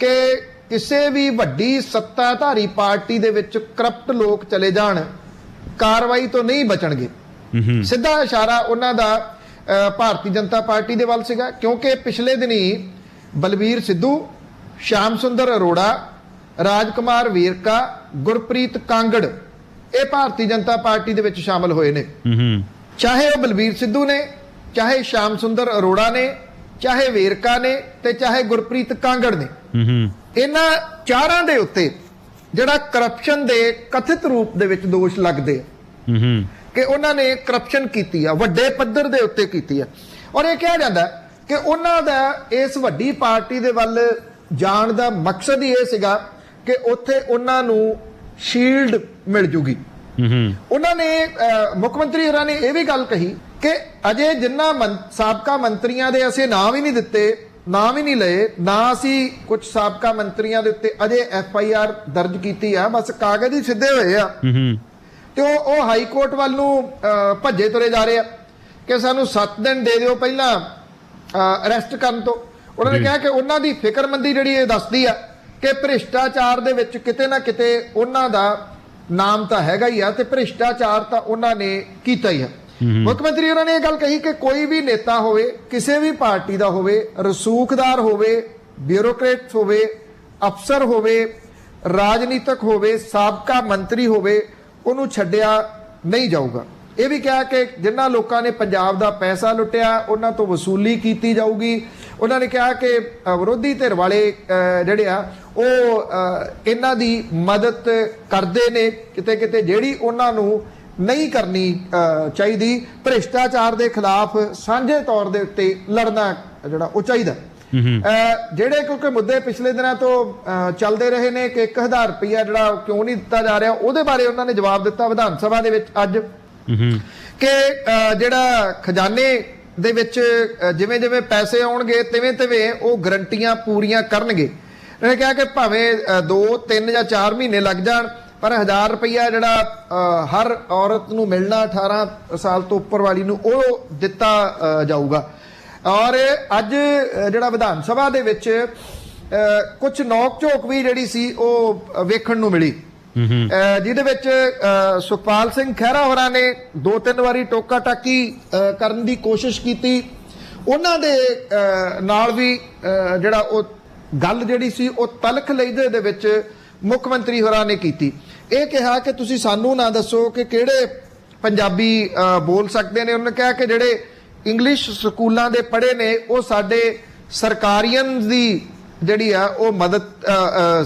ਕਿ ਕਿਸੇ ਵੀ ਵੱਡੀ ਸੱਤਾਧਾਰੀ ਪਾਰਟੀ ਦੇ ਵਿੱਚ ਕਰਪਟ ਲੋਕ ਚਲੇ ਜਾਣ, ਕਾਰਵਾਈ ਤੋਂ ਨਹੀਂ ਬਚਣਗੇ। ਸਿੱਧਾ ਇਸ਼ਾਰਾ ਉਹਨਾਂ ਦਾ ਭਾਰਤੀ ਜਨਤਾ ਪਾਰਟੀ ਦੇ ਵੱਲ ਸੀਗਾ, ਕਿਉਂਕਿ ਪਿਛਲੇ ਦਿਨੀ ਬਲਬੀਰ ਸਿੱਧੂ, ਸ਼ਾਮ ਸੁੰਦਰ ਅਰੋੜਾ, ਰਾਜਕੁਮਾਰ ਵੇਰਕਾ, ਗੁਰਪ੍ਰੀਤ ਕਾਂਗੜ ਇਹ ਭਾਰਤੀ ਜਨਤਾ ਪਾਰਟੀ ਦੇ ਵਿੱਚ ਸ਼ਾਮਲ ਹੋਏ ਨੇ। ਚਾਹੇ ਉਹ ਬਲਬੀਰ ਸਿੱਧੂ ਨੇ, ਚਾਹੇ ਸ਼ਾਮ ਸੁੰਦਰ ਅਰੋੜਾ ਨੇ, ਚਾਹੇ ਵੇਰਕਾ ਨੇ ਤੇ ਚਾਹੇ ਗੁਰਪ੍ਰੀਤ ਕਾਂਗੜ ਨੇ। ਇਹਨਾਂ ਚਾਰਾਂ ਦੇ ਉੱਤੇ ਜਿਹੜਾ ਕਰਪਸ਼ਨ ਦੇ ਕਥਿਤ ਰੂਪ ਦੇ ਵਿੱਚ ਦੋਸ਼ ਲੱਗਦੇ ਆ ਕਿ ਉਹਨਾਂ ਨੇ ਕਰਪਸ਼ਨ ਕੀਤੀ ਆ, ਵੱਡੇ ਪੱਧਰ ਦੇ ਉੱਤੇ ਕੀਤੀ ਆ। ਔਰ ਇਹ ਕਿਹਾ ਜਾਂਦਾ ਕਿ ਉਹਨਾਂ ਦਾ ਇਸ ਵੱਡੀ ਪਾਰਟੀ ਦੇ ਵੱਲ ਜਾਣ ਦਾ ਮਕਸਦ ਹੀ ਇਹ ਸੀਗਾ ਕਿ ਉੱਥੇ ਉਹਨਾਂ ਨੂੰ ਸ਼ੀਲਡ ਮਿਲ ਜੂਗੀ। ਉਹਨਾਂ ਨੇ ਮੁੱਖ ਮੰਤਰੀ ਹੋਰਾਂ ਨੇ ਇਹ ਵੀ ਗੱਲ ਕਹੀ ਕਿ ਅਜੇ ਜਿੰਨਾ ਸਾਬਕਾ ਮੰਤਰੀਆਂ ਦੇ ਅਸੀਂ ਨਾਮ ਹੀ ਨਹੀਂ ਦਿੱਤੇ, ਨਾਮ ਹੀ ਨਹੀਂ ਲਏ, ਨਾ ਅਸੀਂ ਕੁਝ ਸਾਬਕਾ ਮੰਤਰੀਆਂ ਦੇ ਉੱਤੇ ਅਜੇ FIR ਦਰਜ ਕੀਤੀ ਆ, ਬਸ ਕਾਗਜ਼ ਹੀ ਸਿੱਧੇ ਹੋਏ ਆ ਤੇ ਉਹ ਹਾਈ ਕੋਰਟ ਵੱਲ ਨੂੰ ਭੱਜੇ ਤੁਰੇ ਜਾ ਰਹੇ ਆ ਕਿ ਸਾਨੂੰ 7 ਦਿਨ ਦੇ ਦਿਓ ਪਹਿਲਾਂ ਅਰੈਸਟ ਕਰਨ ਤੋਂ। ਉਹਨਾਂ ਨੇ ਕਿਹਾ ਕਿ ਉਹਨਾਂ ਦੀ ਫਿਕਰਮੰਦੀ ਜਿਹੜੀ ਇਹ ਦੱਸਦੀ ਆ ਕਿ ਭ੍ਰਿਸ਼ਟਾਚਾਰ ਦੇ ਵਿੱਚ ਕਿਤੇ ਨਾ ਕਿਤੇ ਉਹਨਾਂ ਦਾ ਨਾਮ ਤਾਂ ਹੈਗਾ ਹੀ ਆ ਤੇ ਭ੍ਰਿਸ਼ਟਾਚਾਰ ਤਾਂ ਉਹਨਾਂ ਨੇ ਕੀਤਾ ਹੀ ਆ। ਮੁੱਖ ਮੰਤਰੀ ਉਹਨਾਂ ਨੇ ਇਹ ਗੱਲ ਕਹੀ ਕਿ ਕੋਈ ਵੀ ਨੇਤਾ ਹੋਵੇ, ਕਿਸੇ ਵੀ ਪਾਰਟੀ ਦਾ ਹੋਵੇ, ਰਸੂਖਦਾਰ ਹੋਵੇ, ਬਿਊਰੋਕਰੇਟ ਹੋਵੇ, ਅਫਸਰ ਹੋਵੇ, ਰਾਜਨੀਤਿਕ ਹੋਵੇ, ਸਾਬਕਾ ਮੰਤਰੀ ਹੋਵੇ, ਉਹਨੂੰ ਛੱਡਿਆ ਨਹੀਂ ਜਾਊਗਾ। ਇਹ ਵੀ ਕਿਹਾ ਕਿ ਜਿਨ੍ਹਾਂ ਲੋਕਾਂ ਨੇ ਪੰਜਾਬ ਦਾ ਪੈਸਾ ਲੁੱਟਿਆ ਉਹਨਾਂ ਤੋਂ ਵਸੂਲੀ ਕੀਤੀ ਜਾਊਗੀ। ਉਹਨਾਂ ਨੇ ਕਿਹਾ ਕਿ ਵਿਰੋਧੀ ਧਿਰ ਵਾਲੇ ਜਿਹੜੇ ਆ ਉਹ ਇਹਨਾਂ ਦੀ ਮਦਦ ਕਰਦੇ ਨੇ ਕਿਤੇ ਕਿਤੇ, ਜਿਹੜੀ ਉਹਨਾਂ ਨੂੰ ਨਹੀਂ ਕਰਨੀ ਚਾਹੀਦੀ। ਭ੍ਰਿਸ਼ਟਾਚਾਰ ਦੇ ਖਿਲਾਫ ਸਾਂਝੇ ਤੌਰ ਦੇ ਉੱਤੇ ਲੜਨਾ ਜਿਹੜਾ ਉਹ ਚਾਹੀਦਾ। ਜਿਹੜੇ ਕਿਉਂਕਿ ਮੁੱਦੇ ਪਿਛਲੇ ਦਿਨਾਂ ਤੋਂ ਚੱਲਦੇ ਰਹੇ ਨੇ ਕਿ 1000 ਰੁਪਇਆ ਜਿਹੜਾ ਕਿਉਂ ਨਹੀਂ ਦਿੱਤਾ ਜਾ ਰਿਹਾ, ਉਹਦੇ ਬਾਰੇ ਉਹਨਾਂ ਨੇ ਜਵਾਬ ਦਿੱਤਾ ਵਿਧਾਨ ਸਭਾ ਦੇ ਵਿੱਚ ਅੱਜ ਕਿ ਜਿਹੜਾ ਖਜ਼ਾਨੇ ਦੇ ਵਿੱਚ ਜਿਵੇਂ ਜਿਵੇਂ ਪੈਸੇ ਆਉਣਗੇ ਤਿਵੇਂ ਤਿਵੇਂ ਉਹ ਗਰੰਟੀਆਂ ਪੂਰੀਆਂ ਕਰਨਗੇ। ਉਹਨੇ ਕਿਹਾ ਕਿ ਭਾਵੇਂ 2, 3 ਜਾਂ 4 ਮਹੀਨੇ ਲੱਗ ਜਾਣ, ਪਰ 1000 ਰੁਪਇਆ ਜਿਹੜਾ ਹਰ ਔਰਤ ਨੂੰ ਮਿਲਣਾ 18 ਸਾਲ ਤੋਂ ਉੱਪਰ ਵਾਲੀ ਨੂੰ ਉਹ ਦਿੱਤਾ ਜਾਊਗਾ। ਔਰ ਅੱਜ ਜਿਹੜਾ ਵਿਧਾਨ ਸਭਾ ਦੇ ਵਿੱਚ ਕੁਝ ਨੋਕ ਝੋਕ ਵੀ ਜਿਹੜੀ ਸੀ ਉਹ ਵੇਖਣ ਨੂੰ ਮਿਲੀ, ਜਿਹਦੇ ਵਿੱਚ ਸੁਖਪਾਲ ਸਿੰਘ ਖਹਿਰਾ ਹੋਰਾਂ ਨੇ 2-3 ਵਾਰੀ ਟੋਕਾ ਟਾਕੀ ਕਰਨ ਦੀ ਕੋਸ਼ਿਸ਼ ਕੀਤੀ। ਉਹਨਾਂ ਦੇ ਨਾਲ ਵੀ ਜਿਹੜਾ ਉਹ ਗੱਲ ਜਿਹੜੀ ਸੀ ਉਹ ਤਲਖ ਲਹਿਜੇ ਦੇ ਵਿੱਚ ਮੁੱਖ ਮੰਤਰੀ ਹੋਰਾਂ ਨੇ ਕੀਤੀ। ਇਹ ਕਿਹਾ ਕਿ ਤੁਸੀਂ ਸਾਨੂੰ ਨਾ ਦੱਸੋ ਕਿ ਕਿਹੜੇ ਪੰਜਾਬੀ ਬੋਲ ਸਕਦੇ ਨੇ। ਉਹਨਾਂ ਨੇ ਕਿਹਾ ਕਿ ਜਿਹੜੇ ਇੰਗਲਿਸ਼ ਸਕੂਲਾਂ ਦੇ ਪੜ੍ਹੇ ਨੇ ਉਹ ਸਾਡੇ ਸਰਕਾਰੀਅਨ ਦੀ ਜਿਹੜੀ ਆ ਉਹ ਮਦਦ,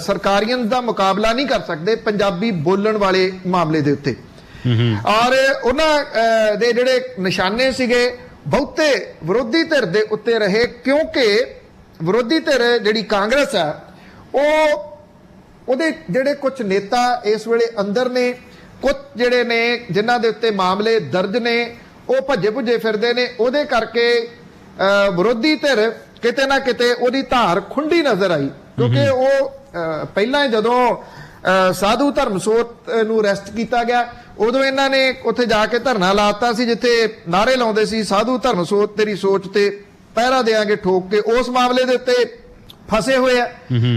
ਸਰਕਾਰੀਅਨ ਦਾ ਮੁਕਾਬਲਾ ਨਹੀਂ ਕਰ ਸਕਦੇ ਪੰਜਾਬੀ ਬੋਲਣ ਵਾਲੇ ਮਾਮਲੇ ਦੇ ਉੱਤੇ। ਔਰ ਉਹਨਾਂ ਦੇ ਜਿਹੜੇ ਨਿਸ਼ਾਨੇ ਸੀਗੇ ਬਹੁਤੇ ਵਿਰੋਧੀ ਧਿਰ ਦੇ ਉੱਤੇ ਰਹੇ, ਕਿਉਂਕਿ ਵਿਰੋਧੀ ਧਿਰ ਜਿਹੜੀ ਕਾਂਗਰਸ ਆ ਉਹਦੇ ਜਿਹੜੇ ਕੁਝ ਨੇਤਾ ਇਸ ਵੇਲੇ ਅੰਦਰ ਨੇ, ਕੁਝ ਜਿਹੜੇ ਨੇ ਜਿਨ੍ਹਾਂ ਦੇ ਉੱਤੇ ਮਾਮਲੇ ਦਰਜ ਨੇ ਉਹ ਭੱਜੇ ਭੁੱਜੇ ਫਿਰਦੇ ਨੇ। ਉਹਦੇ ਕਰਕੇ ਵਿਰੋਧੀ ਧਿਰ ਕਿਤੇ ਨਾ ਕਿਤੇ ਉਹਦੀ ਧਾਰ ਖੁੰਡੀ ਨਜ਼ਰ ਆਈ, ਕਿਉਂਕਿ ਉਹ ਪਹਿਲਾਂ ਜਦੋਂ ਸਾਧੂ ਧਰਮਸੋਤ ਨੂੰ ਅਰੈਸਟ ਕੀਤਾ ਗਿਆ ਉਦੋਂ ਇਹਨਾਂ ਨੇ ਉੱਥੇ ਜਾ ਕੇ ਧਰਨਾ ਲਾਤਾ ਸੀ, ਜਿੱਥੇ ਨਾਰੇ ਲਾਉਂਦੇ ਸੀ ਸਾਧੂ ਧਰਮਸੋਤ ਤੇਰੀ ਸੋਚ ਤੇ ਪਹਿਰਾ ਦੇਾਂਗੇ ਠੋਕ ਕੇ। ਉਸ ਮਾਮਲੇ ਦੇ ਉੱਤੇ ਫਸੇ ਹੋਏ ਆ,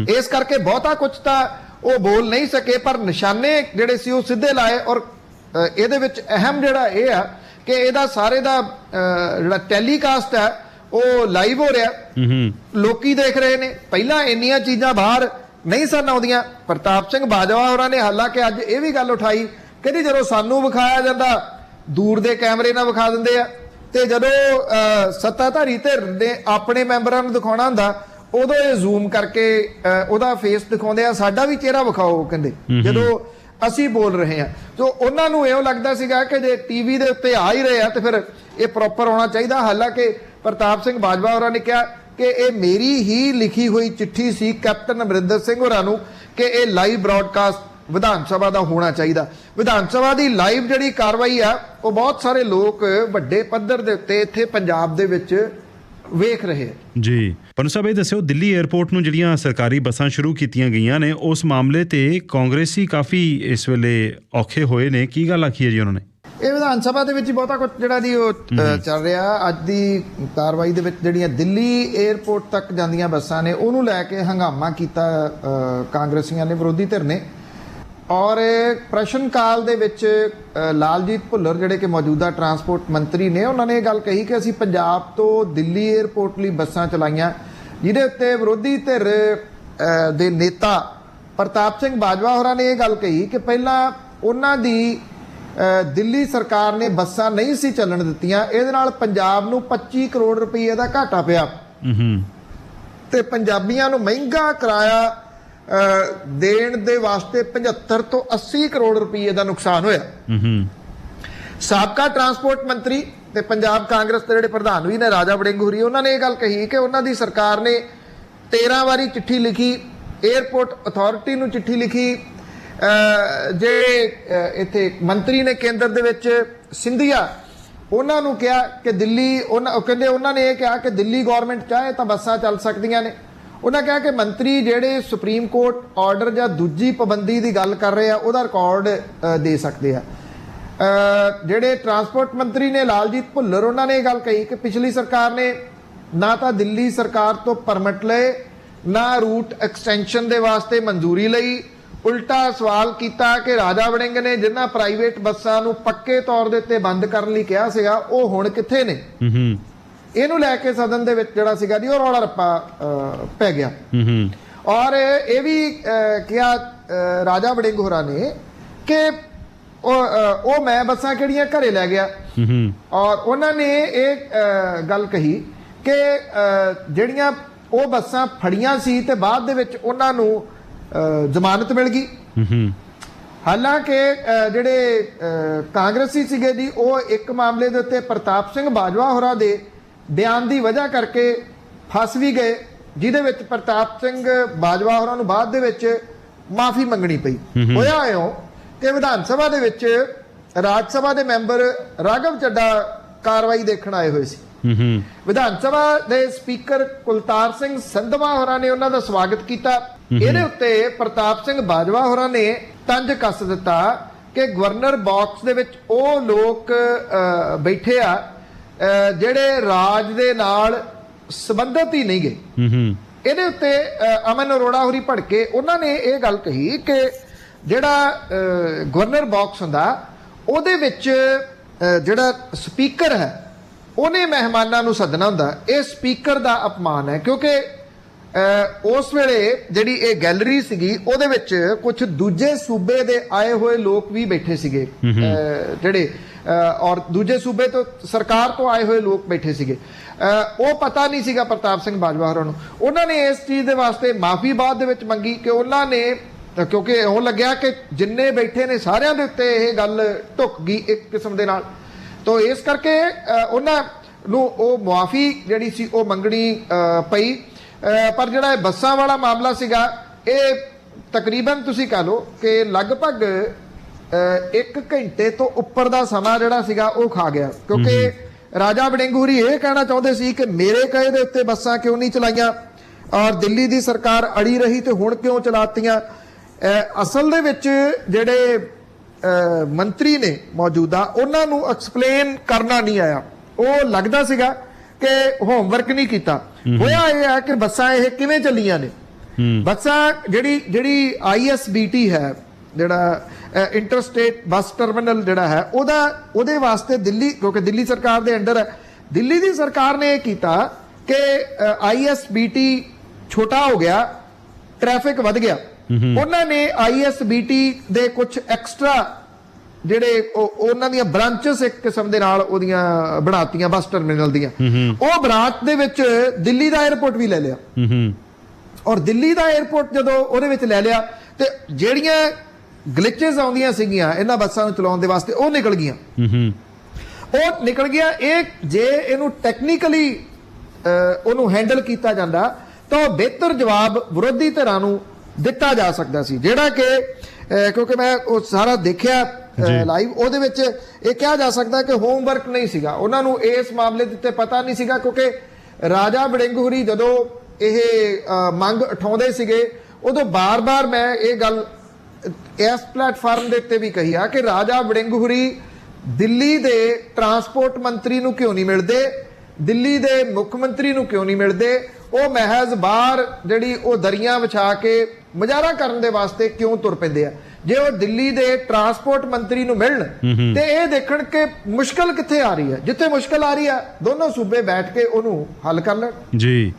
ਇਸ ਕਰਕੇ ਬਹੁਤਾ ਕੁਝ ਤਾਂ ਉਹ ਬੋਲ ਨਹੀਂ ਸਕੇ, ਪਰ ਨਿਸ਼ਾਨੇ ਜਿਹੜੇ ਸੀ ਉਹ ਸਿੱਧੇ ਲਾਏ। ਔਰ ਇਹਦੇ ਵਿੱਚ ਅਹਿਮ ਜਿਹੜਾ ਇਹ ਆ ਕਿ ਇਹਦਾ ਸਾਰੇ ਦਾ ਜਿਹੜਾ ਟੈਲੀਕਾਸਟ ਹੈ ਉਹ ਲਾਈਵ ਹੋ ਰਿਹਾ, ਲੋਕੀ ਦੇਖ ਰਹੇ ਨੇ। ਪਹਿਲਾਂ ਇੰਨੀਆਂ ਚੀਜ਼ਾਂ ਬਾਹਰ ਨਹੀਂ ਸਨ ਆਉਂਦੀਆਂ। ਪ੍ਰਤਾਪ ਸਿੰਘ ਬਾਜਵਾ ਹੋਰਾਂ ਨੇ ਹਾਲਾਂਕਿ ਅੱਜ ਇਹ ਵੀ ਗੱਲ ਉਠਾਈ ਕਿ ਜਦੋਂ ਸਾਨੂੰ ਵਿਖਾਇਆ ਜਾਂਦਾ ਦੂਰ ਦੇ ਕੈਮਰੇ ਨਾਲ ਵਿਖਾ ਦਿੰਦੇ ਆ, ਤੇ ਜਦੋਂ ਸੱਤਾਧਾਰੀ ਧਿਰ ਨੇ ਆਪਣੇ ਮੈਂਬਰਾਂ ਨੂੰ ਦਿਖਾਉਣਾ ਹੁੰਦਾ ਉਦੋਂ ਇਹ ਜ਼ੂਮ ਕਰਕੇ ਉਹਦਾ ਫੇਸ ਦਿਖਾਉਂਦੇ ਆ, ਸਾਡਾ ਵੀ ਚਿਹਰਾ ਵਿਖਾਓ ਕਹਿੰਦੇ ਜਦੋਂ ਅਸੀਂ ਬੋਲ ਰਹੇ ਹਾਂ। ਤੇ ਉਹਨਾਂ ਨੂੰ ਇਹੋ ਲੱਗਦਾ ਸੀਗਾ ਕਿ ਜੇ ਟੀਵੀ ਦੇ ਉੱਤੇ ਆ ਹੀ ਰਹੇ ਆ ਤੇ ਫਿਰ ਇਹ ਪ੍ਰੋਪਰ ਹੋਣਾ ਚਾਹੀਦਾ। ਹਾਲਾਂਕਿ ਪ੍ਰਤਾਪ ਸਿੰਘ ਬਾਜਵਾ ਹੋਰਾਂ ਨੇ ਕਿਹਾ ਕਿ ਇਹ ਮੇਰੀ ਹੀ ਲਿਖੀ ਹੋਈ ਚਿੱਠੀ ਸੀ ਕੈਪਟਨ ਅਮਰਿੰਦਰ ਸਿੰਘ ਹੋਰਾਂ ਨੂੰ ਕਿ ਇਹ ਲਾਈਵ ਬ੍ਰਾਡਕਾਸਟ ਵਿਧਾਨ ਸਭਾ ਦਾ ਹੋਣਾ ਚਾਹੀਦਾ। ਵਿਧਾਨ ਸਭਾ ਦੀ ਲਾਈਵ ਜਿਹੜੀ ਕਾਰਵਾਈ ਆ ਉਹ ਬਹੁਤ ਸਾਰੇ ਲੋਕ ਵੱਡੇ ਪੱਧਰ ਦੇ ਉੱਤੇ ਇੱਥੇ ਪੰਜਾਬ ਦੇ ਵਿੱਚ ਵੇਖ ਰਹੇ ਜੀ। ਪੰਨੂ ਸਾਹਿਬ, ਇਹ ਦੱਸਿਓ, ਦਿੱਲੀ 에ਅਰਪੋਰਟ ਨੂੰ ਜਿਹੜੀਆਂ ਸਰਕਾਰੀ ਬੱਸਾਂ ਸ਼ੁਰੂ ਕੀਤੀਆਂ ਗਈਆਂ ਨੇ, ਉਸ ਮਾਮਲੇ ਤੇ ਕਾਂਗਰਸੀ ਕਾਫੀ ਇਸ ਵੇਲੇ ਔਖੇ ਹੋਏ ਨੇ, ਕੀ ਗੱਲ ਆਖੀ ਹੈ ਜੀ ਉਹਨਾਂ ਨੇ? ਇਹ ਵਿਧਾਨ ਸਭਾ ਦੇ ਵਿੱਚ ਹੀ ਬਹੁਤਾ ਕੁਝ ਜਿਹੜਾ ਦੀ ਉਹ ਚੱਲ ਰਿਹਾ। ਅੱਜ ਦੀ ਕਾਰਵਾਈ ਦੇ ਵਿੱਚ ਜਿਹੜੀਆਂ ਦਿੱਲੀ 에ਅਰਪੋਰਟ ਤੱਕ ਜਾਂਦੀਆਂ ਬੱਸਾਂ ਨੇ ਉਹਨੂੰ ਲੈ ਕੇ ਹੰਗਾਮਾ ਕੀਤਾ ਕਾਂਗਰਸੀਆਂ ਨੇ, ਵਿਰੋਧੀ ਧਿਰ ਨੇ। ਔਰ ਪ੍ਰਸ਼ਨ ਕਾਲ ਦੇ ਵਿੱਚ ਲਾਲਜੀਤ ਭੁੱਲਰ ਜਿਹੜੇ ਕਿ ਮੌਜੂਦਾ ਟਰਾਂਸਪੋਰਟ ਮੰਤਰੀ ਨੇ, ਉਹਨਾਂ ਨੇ ਇਹ ਗੱਲ ਕਹੀ ਕਿ ਅਸੀਂ ਪੰਜਾਬ ਤੋਂ ਦਿੱਲੀ 에ਅਰਪੋਰਟ ਲਈ ਬੱਸਾਂ ਚਲਾਈਆਂ, ਜਿਹਦੇ ਉੱਤੇ ਵਿਰੋਧੀ ਧਿਰ ਦੇ ਨੇਤਾ ਪ੍ਰਤਾਪ ਸਿੰਘ ਬਾਜਵਾ ਹੋਰਾਂ ਨੇ ਇਹ ਗੱਲ ਕਹੀ ਕਿ ਪਹਿਲਾਂ ਉਹਨਾਂ ਦੀ ਦਿੱਲੀ ਸਰਕਾਰ ਨੇ ਬੱਸਾਂ ਨਹੀਂ ਸੀ ਚੱਲਣ ਦਿੱਤੀਆਂ, ਇਹਦੇ ਨਾਲ ਪੰਜਾਬ ਨੂੰ 25 ਕਰੋੜ ਰੁਪਏ ਦਾ ਘਾਟਾ ਪਿਆ ਤੇ ਪੰਜਾਬੀਆਂ ਨੂੰ ਮਹਿੰਗਾ ਕਿਰਾਇਆ ਦੇਣ ਦੇ ਵਾਸਤੇ 75 ਤੋਂ 80 ਕਰੋੜ ਰੁਪਏ ਦਾ ਨੁਕਸਾਨ ਹੋਇਆ। ਸਾਬਕਾ ਟਰਾਂਸਪੋਰਟ ਮੰਤਰੀ ਤੇ ਪੰਜਾਬ ਕਾਂਗਰਸ ਦੇ ਜਿਹੜੇ ਪ੍ਰਧਾਨ ਵੀ ਨੇ, ਰਾਜਾ ਵੜਿੰਗ ਹੋਰੀ, ਉਹਨਾਂ ਨੇ ਇਹ ਗੱਲ ਕਹੀ ਕਿ ਉਹਨਾਂ ਦੀ ਸਰਕਾਰ ਨੇ 13 ਵਾਰੀ ਚਿੱਠੀ ਲਿਖੀ, 에ਅਰਪੋਰਟ ਅਥਾਰਟੀ ਨੂੰ ਚਿੱਠੀ ਲਿਖੀ। ਜਿਹੜੇ ਇੱਥੇ ਮੰਤਰੀ ਨੇ ਕੇਂਦਰ ਦੇ ਵਿੱਚ ਸਿੰਧੀਆ, ਉਹਨਾਂ ਨੂੰ ਕਿਹਾ ਕਿ ਦਿੱਲੀ, ਕਹਿੰਦੇ ਉਹਨਾਂ ਨੇ ਇਹ ਕਿਹਾ ਕਿ ਦਿੱਲੀ ਗਵਰਨਮੈਂਟ ਚਾਹੇ ਤਾਂ ਬੱਸਾਂ ਚੱਲ ਸਕਦੀਆਂ ਨੇ। ਉਹਨਾਂ ਕਿਹਾ ਕਿ ਮੰਤਰੀ ਜਿਹੜੇ ਸੁਪਰੀਮ ਕੋਰਟ ਆਰਡਰ ਜਾਂ ਦੂਜੀ ਪਾਬੰਦੀ ਦੀ ਗੱਲ ਕਰ ਰਹੇ ਆ ਉਹਦਾ ਰਿਕਾਰਡ ਦੇ ਸਕਦੇ ਆ। ਜਿਹੜੇ ਟਰਾਂਸਪੋਰਟ ਮੰਤਰੀ ਨੇ ਲਾਲਜੀਤ ਭੁੱਲਰ, ਉਹਨਾਂ ਨੇ ਇਹ ਗੱਲ ਕਹੀ ਕਿ ਪਿਛਲੀ ਸਰਕਾਰ ਨੇ ਨਾ ਤਾਂ ਦਿੱਲੀ ਸਰਕਾਰ ਤੋਂ ਪਰਮਿਟ ਲਏ, ਨਾ ਰੂਟ ਐਕਸਟੈਂਸ਼ਨ ਦੇ ਵਾਸਤੇ ਮਨਜ਼ੂਰੀ ਲਈ। ਉਲਟਾ ਸਵਾਲ ਕੀਤਾ ਕਿ ਰਾਜਾ ਵੜਿੰਗ ਨੇ ਜਿਨ੍ਹਾਂ ਪ੍ਰਾਈਵੇਟ ਬੱਸਾਂ ਨੂੰ ਪੱਕੇ ਤੌਰ ਦੇ ਉੱਤੇ ਬੰਦ ਕਰਨ ਲਈ ਕਿਹਾ ਸੀਗਾ, ਉਹ ਹੁਣ ਕਿੱਥੇ ਨੇ? ਇਹਨੂੰ ਲੈ ਕੇ ਸਦਨ ਦੇ ਵਿੱਚ ਜਿਹੜਾ ਸੀਗਾ ਜੀ ਉਹ ਰੌਲਾ ਰੱਪਾ ਪੈ ਗਿਆ। ਔਰ ਇਹ ਵੀ ਕਿਹਾ ਰਾਜਾ ਵੜਿੰਗ ਹੋਰਾਂ ਨੇ ਕਿ ਉਹ ਮੈਂ ਬੱਸਾਂ ਕਿਹੜੀਆਂ ਘਰੇ ਲੈ ਗਿਆ। ਔਰ ਉਹਨਾਂ ਨੇ ਇਹ ਗੱਲ ਕਹੀ ਕਿ ਜਿਹੜੀਆਂ ਉਹ ਬੱਸਾਂ ਫੜੀਆਂ ਸੀ ਤੇ ਬਾਅਦ ਦੇ ਵਿੱਚ ਉਹਨਾਂ ਨੂੰ ਜ਼ਮਾਨਤ ਮਿਲ ਗਈ। ਹਾਲਾਂਕਿ ਜਿਹੜੇ ਕਾਂਗਰਸੀ ਸੀਗੇ ਜੀ ਉਹ ਇੱਕ ਮਾਮਲੇ ਦੇ ਉੱਤੇ ਪ੍ਰਤਾਪ ਸਿੰਘ ਬਾਜਵਾ ਹੋਰਾਂ ਦੇ ਬਿਆਨ ਦੀ ਵਜ੍ਹਾ ਕਰਕੇ ਫਸ ਵੀ ਗਏ, ਜਿਹਦੇ ਵਿੱਚ ਪ੍ਰਤਾਪ ਸਿੰਘ ਬਾਜਵਾ ਹੋਰਾਂ ਨੂੰ ਬਾਅਦ ਦੇ ਵਿੱਚ ਮਾਫੀ ਮੰਗਣੀ ਪਈ। ਹੋਇਆ ਇਉਂ ਕਿ ਵਿਧਾਨ ਸਭਾ ਦੇ ਵਿੱਚ ਰਾਜ ਸਭਾ ਦੇ ਮੈਂਬਰ ਰਾਘਵ ਚੱਡਾ ਕਾਰਵਾਈ ਦੇਖਣ ਆਏ ਹੋਏ ਸੀ। ਵਿਧਾਨ ਸਭਾ ਦੇ ਸਪੀਕਰ ਕੁਲਤਾਰ ਸਿੰਘ ਸੰਧਵਾ ਹੋਰਾਂ ਨੇ ਉਹਨਾਂ ਦਾ ਸਵਾਗਤ ਕੀਤਾ। ਇਹਦੇ ਉੱਤੇ ਪ੍ਰਤਾਪ ਸਿੰਘ ਬਾਜਵਾ ਹੋਰਾਂ ਨੇ ਤੰਜ ਕੱਸ ਦਿੱਤਾ ਕਿ ਗਵਰਨਰ ਬਾਕਸ ਦੇ ਵਿੱਚ ਉਹ ਲੋਕ ਬੈਠੇ ਆ ਜਿਹੜੇ ਰਾਜ ਦੇ ਨਾਲ ਸੰਬੰਧਿਤ ਹੀ ਨਹੀਂ ਗਏ। ਇਹਦੇ ਉੱਤੇ ਅਮਨ ਅਰੋੜਾ ਹੋਰੀ ਭੜਕੇ, ਉਹਨਾਂ ਨੇ ਇਹ ਗੱਲ ਕਹੀ ਕਿ ਜਿਹੜਾ ਗਵਰਨਰ ਬਾਕਸ ਹੁੰਦਾ ਉਹਦੇ ਵਿੱਚ ਜਿਹੜਾ ਸਪੀਕਰ ਹੈ ਉਹਨੇ ਮਹਿਮਾਨਾਂ ਨੂੰ ਸੱਦਣਾ ਹੁੰਦਾ। ਇਹ ਸਪੀਕਰ ਦਾ ਅਪਮਾਨ ਹੈ, ਕਿਉਂਕਿ ਉਸ ਵੇਲੇ ਜਿਹੜੀ ਇਹ ਗੈਲਰੀ ਸੀਗੀ ਉਹਦੇ ਵਿੱਚ ਕੁਝ ਦੂਜੇ ਸੂਬੇ ਦੇ ਆਏ ਹੋਏ ਲੋਕ ਵੀ ਬੈਠੇ ਸੀਗੇ, ਜਿਹੜੇ ਔਰ ਦੂਜੇ ਸੂਬੇ ਤੋਂ ਸਰਕਾਰ ਤੋਂ ਆਏ ਹੋਏ ਲੋਕ ਬੈਠੇ ਸੀਗੇ। ਉਹ ਪਤਾ ਨਹੀਂ ਸੀਗਾ ਪ੍ਰਤਾਪ ਸਿੰਘ ਬਾਜਵਾ ਹੋਰਾਂ ਨੂੰ। ਉਹਨਾਂ ਨੇ ਇਸ ਚੀਜ਼ ਦੇ ਵਾਸਤੇ ਮਾਫੀ ਬਾਅਦ ਦੇ ਵਿੱਚ ਮੰਗੀ ਕਿ ਉਹਨਾਂ ਨੇ, ਕਿਉਂਕਿ ਉਹ ਲੱਗਿਆ ਕਿ ਜਿੰਨੇ ਬੈਠੇ ਨੇ ਸਾਰਿਆਂ ਦੇ ਉੱਤੇ ਇਹ ਗੱਲ ਢੁੱਕ ਗਈ ਇੱਕ ਕਿਸਮ ਦੇ ਨਾਲ, ਤਾਂ ਇਸ ਕਰਕੇ ਉਹਨਾਂ ਨੂੰ ਉਹ ਮੁਆਫੀ ਜਿਹੜੀ ਸੀ ਉਹ ਮੰਗਣੀ ਪਈ। ਪਰ ਜਿਹੜਾ ਇਹ ਬੱਸਾਂ ਵਾਲਾ ਮਾਮਲਾ ਸੀਗਾ, ਇਹ ਤਕਰੀਬਨ ਤੁਸੀਂ ਕਹ ਲਓ ਕਿ ਲਗਭਗ 1 ਘੰਟੇ ਤੋਂ ਉੱਪਰ ਦਾ ਸਮਾਂ ਜਿਹੜਾ ਸੀਗਾ ਉਹ ਖਾ ਗਿਆ, ਕਿਉਂਕਿ ਰਾਜਾ ਵੜਿੰਗ ਹੋਰੀ ਇਹ ਕਹਿਣਾ ਚਾਹੁੰਦੇ ਸੀ ਕਿ ਮੇਰੇ ਕਹੇ ਦੇ ਉੱਤੇ ਬੱਸਾਂ ਕਿਉਂ ਨਹੀਂ ਚਲਾਈਆਂ ਔਰ ਦਿੱਲੀ ਦੀ ਸਰਕਾਰ ਅੜੀ ਰਹੀ ਤੇ ਹੁਣ ਕਿਉਂ ਚਲਾਤੀਆਂ। ਅਸਲ ਦੇ ਵਿੱਚ ਜਿਹੜੇ ਮੰਤਰੀ ਨੇ ਮੌਜੂਦਾ, ਉਹਨਾਂ ਨੂੰ ਐਕਸਪਲੇਨ ਕਰਨਾ ਨਹੀਂ ਆਇਆ। ਉਹ ਲੱਗਦਾ ਸੀਗਾ ਕਿ ਹੋਮਵਰਕ ਨਹੀਂ ਕੀਤਾ। ਹੋਇਆ ਇਹ ਹੈ ਕਿ ਬੱਸਾਂ ਇਹ ਕਿਵੇਂ ਚੱਲੀਆਂ ਨੇ। ਬੱਸਾਂ ਜਿਹੜੀ ISBT ਹੈ, ਜਿਹੜਾ ਇੰਟਰਸਟੇਟ ਬੱਸ ਟਰਮੀਨਲ ਜਿਹੜਾ ਹੈ, ਉਹਦੇ ਵਾਸਤੇ ਦਿੱਲੀ, ਕਿਉਂਕਿ ਦਿੱਲੀ ਸਰਕਾਰ ਦੇ ਅੰਡਰ ਹੈ, ਦਿੱਲੀ ਦੀ ਸਰਕਾਰ ਨੇ ਇਹ ਕੀਤਾ ਕਿ ISBT ਛੋਟਾ ਹੋ ਗਿਆ, ਟ੍ਰੈਫਿਕ ਵੱਧ ਗਿਆ। ਉਹਨਾਂ ਨੇ ISBT ਦੇ ਕੁਝ ਐਕਸਟਰਾ ਜਿਹੜੇ ਉਹਨਾਂ ਦੀਆਂ ਬ੍ਰਾਂਚਸ ਇੱਕ ਕਿਸਮ ਦੇ ਨਾਲ ਉਹਦੀਆਂ ਬਣਾਤੀਆਂ ਬੱਸ ਟਰਮੀਨਲ ਦੀਆਂ। ਉਹ ਬ੍ਰਾਂਚ ਦੇ ਵਿੱਚ ਦਿੱਲੀ ਦਾ 에ਅਰਪੋਰਟ ਵੀ ਲੈ ਲਿਆ। ਔਰ ਦਿੱਲੀ ਦਾ 에ਅਰਪੋਰਟ ਜਦੋਂ ਉਹਦੇ ਵਿੱਚ ਲੈ ਲਿਆ ਤੇ ਜਿਹੜੀਆਂ ਗਲਿਚਸ ਆਉਂਦੀਆਂ ਸੀਗੀਆਂ ਇਹਨਾਂ ਬੱਸਾਂ ਨੂੰ ਚਲਾਉਣ ਦੇ ਵਾਸਤੇ, ਉਹ ਨਿਕਲ ਗਈਆਂ। ਉਹ ਨਿਕਲ ਗਿਆ। ਇਹ ਜੇ ਇਹਨੂੰ ਟੈਕਨੀਕਲੀ ਉਹਨੂੰ ਹੈਂਡਲ ਕੀਤਾ ਜਾਂਦਾ ਤਾਂ ਬਿਹਤਰ ਜਵਾਬ ਵਿਰੋਧੀ ਧਿਰਾਂ ਨੂੰ ਦਿੱਤਾ ਜਾ ਸਕਦਾ ਸੀ, ਜਿਹੜਾ ਕਿ ਕਿਉਂਕਿ ਮੈਂ ਉਹ ਸਾਰਾ ਦੇਖਿਆ ਲਾਈਵ। ਉਹਦੇ ਵਿੱਚ ਇਹ ਕਿਹਾ ਜਾ ਸਕਦਾ ਕਿ ਹੋਮਵਰਕ ਨਹੀਂ ਸੀਗਾ ਉਹਨਾਂ ਨੂੰ, ਇਸ ਮਾਮਲੇ ਦੇ ਉੱਤੇ ਪਤਾ ਨਹੀਂ ਸੀਗਾ, ਕਿਉਂਕਿ ਰਾਜਾ ਵੜਿੰਗ ਹੋਰੀ ਜਦੋਂ ਇਹ ਮੰਗ ਉਠਾਉਂਦੇ ਸੀਗੇ ਉਦੋਂ ਬਾਰ-ਬਾਰ ਮੈਂ ਇਹ ਗੱਲ ਇਸ ਪਲੇਟਫਾਰਮ ਦੇ ਉੱਤੇ ਵੀ ਕਹੀ ਆ ਕਿ ਰਾਜਾ ਵੜਿੰਗ ਹੋਰੀ ਦਿੱਲੀ ਦੇ ਟਰਾਂਸਪੋਰਟ ਮੰਤਰੀ ਨੂੰ ਕਿਉਂ ਨਹੀਂ ਮਿਲਦੇ, ਦਿੱਲੀ ਦੇ ਮੁੱਖ ਮੰਤਰੀ ਨੂੰ ਕਿਉਂ ਨਹੀਂ ਮਿਲਦੇ, ਉਹ ਮਹਿਜ਼ ਬਾਹਰ ਜਿਹੜੀ ਉਹ ਦਰੀਆਂ ਵਿਛਾ ਕੇ ਮੁਜ਼ਾਹਰਾ ਕਰਨ ਦੇ ਵਾਸਤੇ ਕਿਉਂ ਤੁਰ ਪੈਂਦੇ ਆ। ਜੇ ਉਹ ਦਿੱਲੀ ਦੇ ਟਰਾਂਸਪੋਰਟ ਮੰਤਰੀ ਨੂੰ ਮਿਲਣ ਤੇ ਇਹ ਦੇਖਣ ਕਿ ਮੁਸ਼ਕਲ ਕਿੱਥੇ ਆ ਰਹੀ ਹੈ, ਜਿੱਥੇ ਮੁਸ਼ਕਲ ਆ ਰਹੀ ਹੈ ਦੋਨੋਂ ਸੂਬੇ ਬੈਠ ਕੇ ਉਹਨੂੰ ਹੱਲ ਕਰ ਲੈਣ। ਜੀ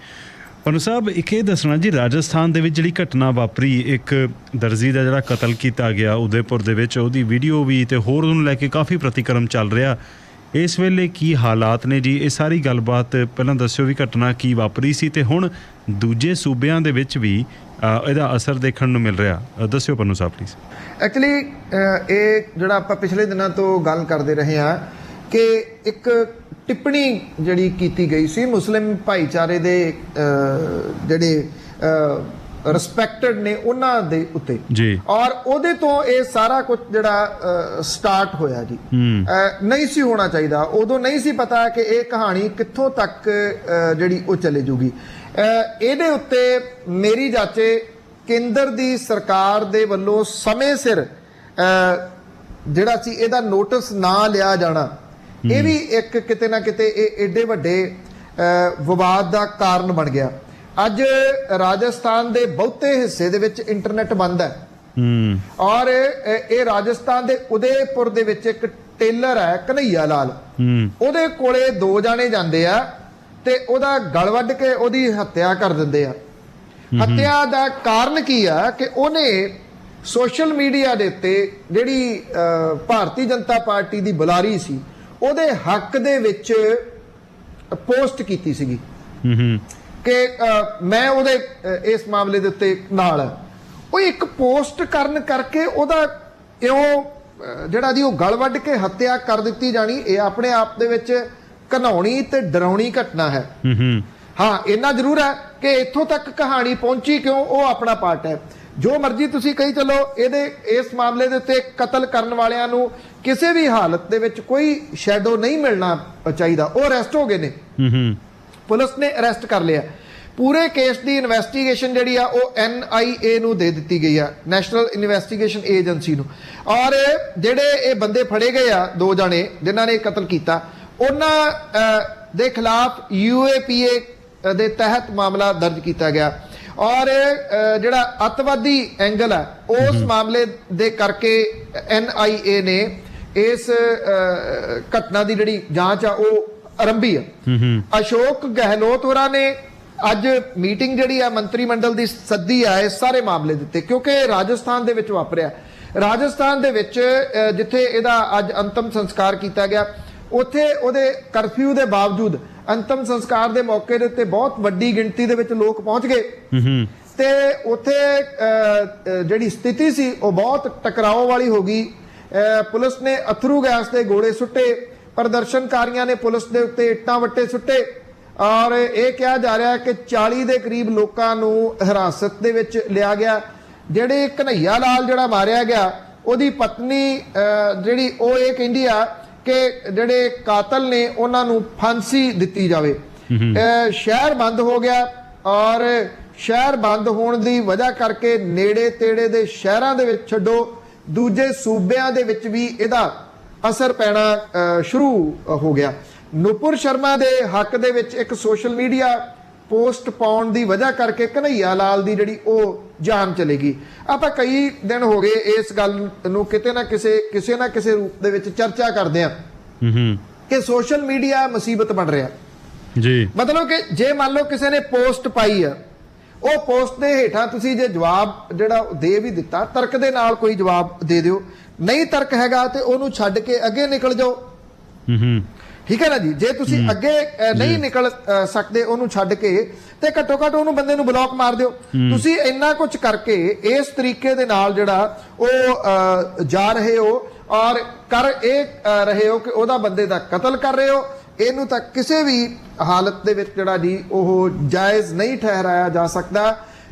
ਪਨੂ ਸਾਹਿਬ, ਇੱਕ ਇਹ ਦੱਸਣਾ ਜੀ, ਰਾਜਸਥਾਨ ਦੇ ਵਿੱਚ ਜਿਹੜੀ ਘਟਨਾ ਵਾਪਰੀ, ਇੱਕ ਦਰਜੀ ਦਾ ਜਿਹੜਾ ਕਤਲ ਕੀਤਾ ਗਿਆ ਉਦੈਪੁਰ ਦੇ ਵਿੱਚ, ਉਹਦੀ ਵੀਡੀਓ ਵੀ ਤੇ ਹੋਰ ਉਹਨੂੰ ਲੈ ਕੇ ਕਾਫੀ ਪ੍ਰਤੀਕਰਮ ਚੱਲ ਰਿਹਾ, ਇਸ ਵੇਲੇ ਕੀ ਹਾਲਾਤ ਨੇ ਜੀ? ਇਹ ਸਾਰੀ ਗੱਲਬਾਤ ਪਹਿਲਾਂ ਦੱਸਿਓ ਵੀ ਘਟਨਾ ਕੀ ਵਾਪਰੀ ਸੀ ਤੇ ਹੁਣ ਦੂਜੇ ਸੂਬਿਆਂ ਦੇ ਵਿੱਚ ਵੀ ਇਹਦਾ ਅਸਰ ਦੇਖਣ ਨੂੰ ਮਿਲ ਰਿਹਾ, ਦੱਸਿਓ ਪਨੂ ਸਾਹਿਬ ਪਲੀਜ਼। ਐਕਚੁਅਲੀ ਇਹ ਜਿਹੜਾ ਆਪਾਂ ਪਿਛਲੇ ਦਿਨਾਂ ਤੋਂ ਗੱਲ ਕਰਦੇ ਰਹੇ ਹਾਂ ਕਿ ਇੱਕ ਟਿੱਪਣੀ ਜਿਹੜੀ ਕੀਤੀ ਗਈ ਸੀ ਮੁਸਲਿਮ ਭਾਈਚਾਰੇ ਦੇ ਜਿਹੜੇ ਰਿਸਪੈਕਟਡ ਨੇ ਉਹਨਾਂ ਦੇ ਉੱਤੇ ਜੀ, ਔਰ ਉਹਦੇ ਤੋਂ ਇਹ ਸਾਰਾ ਕੁਝ ਜਿਹੜਾ ਸਟਾਰਟ ਹੋਇਆ ਜੀ। ਨਹੀਂ ਸੀ ਹੋਣਾ ਚਾਹੀਦਾ, ਉਦੋਂ ਨਹੀਂ ਸੀ ਪਤਾ ਕਿ ਇਹ ਕਹਾਣੀ ਕਿੱਥੋਂ ਤੱਕ ਜਿਹੜੀ ਉਹ ਚਲੇ ਜੂਗੀ। ਇਹਦੇ ਉੱਤੇ ਮੇਰੀ ਜਾਚੇ ਕੇਂਦਰ ਦੀ ਸਰਕਾਰ ਦੇ ਵੱਲੋਂ ਸਮੇਂ ਸਿਰ ਜਿਹੜਾ ਸੀ ਇਹਦਾ ਨੋਟਿਸ ਨਾ ਲਿਆ ਜਾਣਾ, ਇਹ ਵੀ ਇੱਕ ਕਿਤੇ ਨਾ ਕਿਤੇ ਇਹ ਏਡੇ ਵੱਡੇ ਵਿਵਾਦ ਦਾ ਕਾਰਨ ਬਣ ਗਿਆ। ਅੱਜ ਰਾਜਸਥਾਨ ਦੇ ਬਹੁਤੇ ਹਿੱਸੇ ਦੇ ਵਿੱਚ ਇੰਟਰਨੈਟ ਬੰਦ ਹੈ, ਔਰ ਇਹ ਰਾਜਸਥਾਨ ਦੇ ਉਦੈਪੁਰ ਦੇ ਵਿੱਚ ਇੱਕ ਟੇਲਰ ਹੈ ਕਨਈਆ ਲਾਲ, ਉਹਦੇ ਕੋਲੇ 2 ਜਾਣੇ ਜਾਂਦੇ ਆ ਤੇ ਉਹਦਾ ਗਲ ਵੱਢ ਕੇ ਉਹਦੀ ਹੱਤਿਆ ਕਰ ਦਿੰਦੇ ਆ। ਹੱਤਿਆ ਦਾ ਕਾਰਨ ਕੀ ਆ ਕਿ ਉਹਨੇ ਸੋਸ਼ਲ ਮੀਡੀਆ ਦੇ ਉੱਤੇ ਜਿਹੜੀ ਭਾਰਤੀ ਜਨਤਾ ਪਾਰਟੀ ਦੀ ਬੁਲਾਰੀ ਸੀ ਉਹਦੇ ਹੱਕ ਦੇ ਵਿੱਚ ਪੋਸਟ ਕੀਤੀ ਸੀਗੀ ਕਿ ਮੈਂ ਉਹਦੇ ਇਸ ਮਾਮਲੇ ਦੇ ਉੱਤੇ ਨਾਲ ਹੈ। ਉਹ ਇੱਕ ਪੋਸਟ ਕਰਨ ਕਰਕੇ ਉਹਦਾ ਇਉਂ ਜਿਹੜਾ ਦੀ ਉਹ ਗਲ ਵੱਢ ਕੇ ਹੱਤਿਆ ਕਰ ਦਿੱਤੀ ਜਾਣੀ, ਇਹ ਆਪਣੇ ਆਪ ਦੇ ਵਿੱਚ ਘਿਨਾਉਣੀ ਤੇ ਡਰਾਉਣੀ ਘਟਨਾ ਹੈ। ਹਾਂ, ਇੰਨਾ ਜ਼ਰੂਰ ਹੈ ਕਿ ਇੱਥੋਂ ਤੱਕ ਕਹਾਣੀ ਪਹੁੰਚੀ ਕਿਉਂ, ਉਹ ਆਪਣਾ ਪਾਰਟ ਹੈ। ਜੋ ਮਰਜ਼ੀ ਤੁਸੀਂ ਕਹੀ ਚੱਲੋ, ਇਹਦੇ ਇਸ ਮਾਮਲੇ ਦੇ ਉੱਤੇ ਕਤਲ ਕਰਨ ਵਾਲਿਆਂ ਨੂੰ ਕਿਸੇ ਵੀ ਹਾਲਤ ਦੇ ਵਿੱਚ ਕੋਈ ਸ਼ੈਡੋ ਨਹੀਂ ਮਿਲਣਾ ਚਾਹੀਦਾ। ਉਹ ਅਰੈਸਟ ਹੋ ਗਏ ਨੇ, ਪੁਲਿਸ ਨੇ ਅਰੈਸਟ ਕਰ ਲਿਆ। ਪੂਰੇ ਕੇਸ ਦੀ ਇਨਵੈਸਟੀਗੇਸ਼ਨ ਜਿਹੜੀ ਆ ਉਹ NIA ਨੂੰ ਦੇ ਦਿੱਤੀ ਗਈ ਆ, ਨੈਸ਼ਨਲ ਇਨਵੈਸਟੀਗੇਸ਼ਨ ਏਜੰਸੀ ਨੂੰ। ਔਰ ਜਿਹੜੇ ਇਹ ਬੰਦੇ ਫੜੇ ਗਏ ਆ 2 ਜਾਣੇ ਜਿਨ੍ਹਾਂ ਨੇ ਕਤਲ ਕੀਤਾ, ਉਹਨਾਂ ਦੇ ਖਿਲਾਫ UAPA ਦੇ ਤਹਿਤ ਮਾਮਲਾ ਦਰਜ ਕੀਤਾ ਗਿਆ। ਔਰ ਜਿਹੜਾ ਅੱਤਵਾਦੀ ਐਂਗਲ ਹੈ ਉਸ ਮਾਮਲੇ ਦੇ ਕਰਕੇ NIA ਨੇ ਇਸ ਘਟਨਾ ਦੀ ਜਿਹੜੀ ਜਾਂਚ ਆ ਉਹ ਆਰੰਭੀ ਆ। ਅਸ਼ੋਕ ਗਹਿਲੋਤ ਹੋਰਾਂ ਨੇ ਅੱਜ ਮੀਟਿੰਗ ਜਿਹੜੀ ਆ ਮੰਤਰੀ ਮੰਡਲ ਦੀ ਸੱਦੀ ਆ ਇਸ ਸਾਰੇ ਮਾਮਲੇ ਦੇ ਉੱਤੇ, ਕਿਉਂਕਿ ਰਾਜਸਥਾਨ ਦੇ ਵਿੱਚ ਵਾਪਰਿਆ। ਰਾਜਸਥਾਨ ਦੇ ਵਿੱਚ ਜਿੱਥੇ ਇਹਦਾ ਅੱਜ ਅੰਤਮ ਸੰਸਕਾਰ ਕੀਤਾ ਗਿਆ, ਉੱਥੇ ਉਹਦੇ ਕਰਫਿਊ ਦੇ ਬਾਵਜੂਦ ਅੰਤਮ ਸੰਸਕਾਰ ਦੇ ਮੌਕੇ ਦੇ ਉੱਤੇ ਬਹੁਤ ਵੱਡੀ ਗਿਣਤੀ ਦੇ ਵਿੱਚ ਲੋਕ ਪਹੁੰਚ ਗਏ ਤੇ ਉੱਥੇ ਜਿਹੜੀ ਸਥਿਤੀ ਸੀ ਉਹ ਬਹੁਤ ਟਕਰਾਓ ਵਾਲੀ ਹੋ ਗਈ। ਪੁਲਿਸ ਨੇ ਅਥਰੂ ਗੈਸ ਦੇ ਗੋਲੇ ਸੁੱਟੇ, ਪ੍ਰਦਰਸ਼ਨਕਾਰੀਆਂ ਨੇ ਪੁਲਿਸ ਦੇ ਉੱਤੇ ਇੱਟਾਂ ਵੱਟੇ ਸੁੱਟੇ, ਔਰ ਇਹ ਕਿਹਾ ਜਾ ਰਿਹਾ ਹੈ ਕਿ 40 ਦੇ ਕਰੀਬ ਲੋਕਾਂ ਨੂੰ ਹਿਰਾਸਤ ਦੇ ਵਿੱਚ ਲਿਆ ਗਿਆ। ਜਿਹੜੇ ਕਨਈਆ ਲਾਲ ਜਿਹੜਾ ਮਾਰਿਆ ਗਿਆ, ਉਹਦੀ ਪਤਨੀ ਜਿਹੜੀ ਉਹ ਇਹ ਕਹਿੰਦੀ ਆ ਕਿ ਜਿਹੜੇ ਕਾਤਲ ਨੇ ਉਹਨਾਂ ਨੂੰ ਫਾਂਸੀ ਦਿੱਤੀ ਜਾਵੇ। ਸ਼ਹਿਰ ਬੰਦ ਹੋ ਗਿਆ, ਔਰ ਸ਼ਹਿਰ ਬੰਦ ਹੋਣ ਦੀ ਵਜ੍ਹਾ ਕਰਕੇ ਨੇੜੇ ਤੇੜੇ ਦੇ ਸ਼ਹਿਰਾਂ ਦੇ ਵਿੱਚ ਛੱਡੋ ਦੂਜੇ ਸੂਬਿਆਂ ਦੇ ਵਿੱਚ ਵੀ ਇਹਦਾ ਅਸਰ ਪੈਣਾ ਸ਼ੁਰੂ ਹੋ ਗਿਆ। ਨੂਪੁਰ ਸ਼ਰਮਾ ਦੇ ਹੱਕ ਦੇ ਵਿੱਚ ਇੱਕ ਸੋਸ਼ਲ ਮੀਡੀਆ ਪੋਸਟ ਪਾਉਣ ਦੀ ਵਜ੍ਹਾ ਕਰਕੇ ਕਨਈਆ ਲਾਲ ਦੀ ਜਿਹੜੀ ਉਹ ਜਾਨ ਚਲੇਗੀ। ਆਪਾਂ ਕਈ ਦਿਨ ਹੋ ਗਏ ਇਸ ਗੱਲ ਨੂੰ ਕਿਤੇ ਨਾ ਕਿਸੇ ਨਾ ਕਿਸੇ ਰੂਪ ਦੇ ਵਿੱਚ ਚਰਚਾ ਕਰਦੇ ਆ ਕਿ ਸੋਸ਼ਲ ਮੀਡੀਆ ਮੁਸੀਬਤ ਬਣ ਰਿਹਾ ਜੀ। ਮਤਲਬ ਕਿ ਜੇ ਮੰਨ ਲਓ ਕਿਸੇ ਨੇ ਪੋਸਟ ਪਾਈ ਆ, ਉਹ ਪੋਸਟ ਦੇ ਹੇਠਾਂ ਤੁਸੀਂ ਜੇ ਜਵਾਬ ਜਿਹੜਾ ਦੇ ਵੀ ਦਿੱਤਾ, ਤਰਕ ਦੇ ਨਾਲ ਕੋਈ ਜਵਾਬ ਦੇ ਦਿਓ, ਨਹੀਂ ਤਰਕ ਹੈਗਾ ਤੇ ਉਹਨੂੰ ਛੱਡ ਕੇ ਅੱਗੇ ਨਿਕਲ ਜਾਓ। ਠੀਕ ਹੈ ਨਾ ਜੀ। ਜੇ ਤੁਸੀਂ ਅੱਗੇ ਨਹੀਂ ਨਿਕਲ ਸਕਦੇ ਉਹਨੂੰ ਛੱਡ ਕੇ, ਤੇ ਘੱਟੋ ਘੱਟ ਉਹਨੂੰ ਬੰਦੇ ਨੂੰ ਬਲੌਕ ਮਾਰ ਦਿਓ। ਤੁਸੀਂ ਇੰਨਾ ਕੁਝ ਕਰਕੇ ਇਸ ਤਰੀਕੇ ਦੇ ਨਾਲ ਜਿਹੜਾ ਉਹ ਜਾ ਰਹੇ ਹੋ ਔਰ ਕਰ ਇਹ ਰਹੇ ਹੋ ਕਿ ਉਹਦਾ ਬੰਦੇ ਦਾ ਕਤਲ ਕਰ ਰਹੇ ਹੋ, ਇਹਨੂੰ ਤਾਂ ਕਿਸੇ ਵੀ ਹਾਲਤ ਦੇ ਵਿੱਚ ਜਿਹੜਾ ਜੀ ਉਹ ਜਾਇਜ਼ ਨਹੀਂ ਠਹਿਰਾਇਆ ਜਾ ਸਕਦਾ।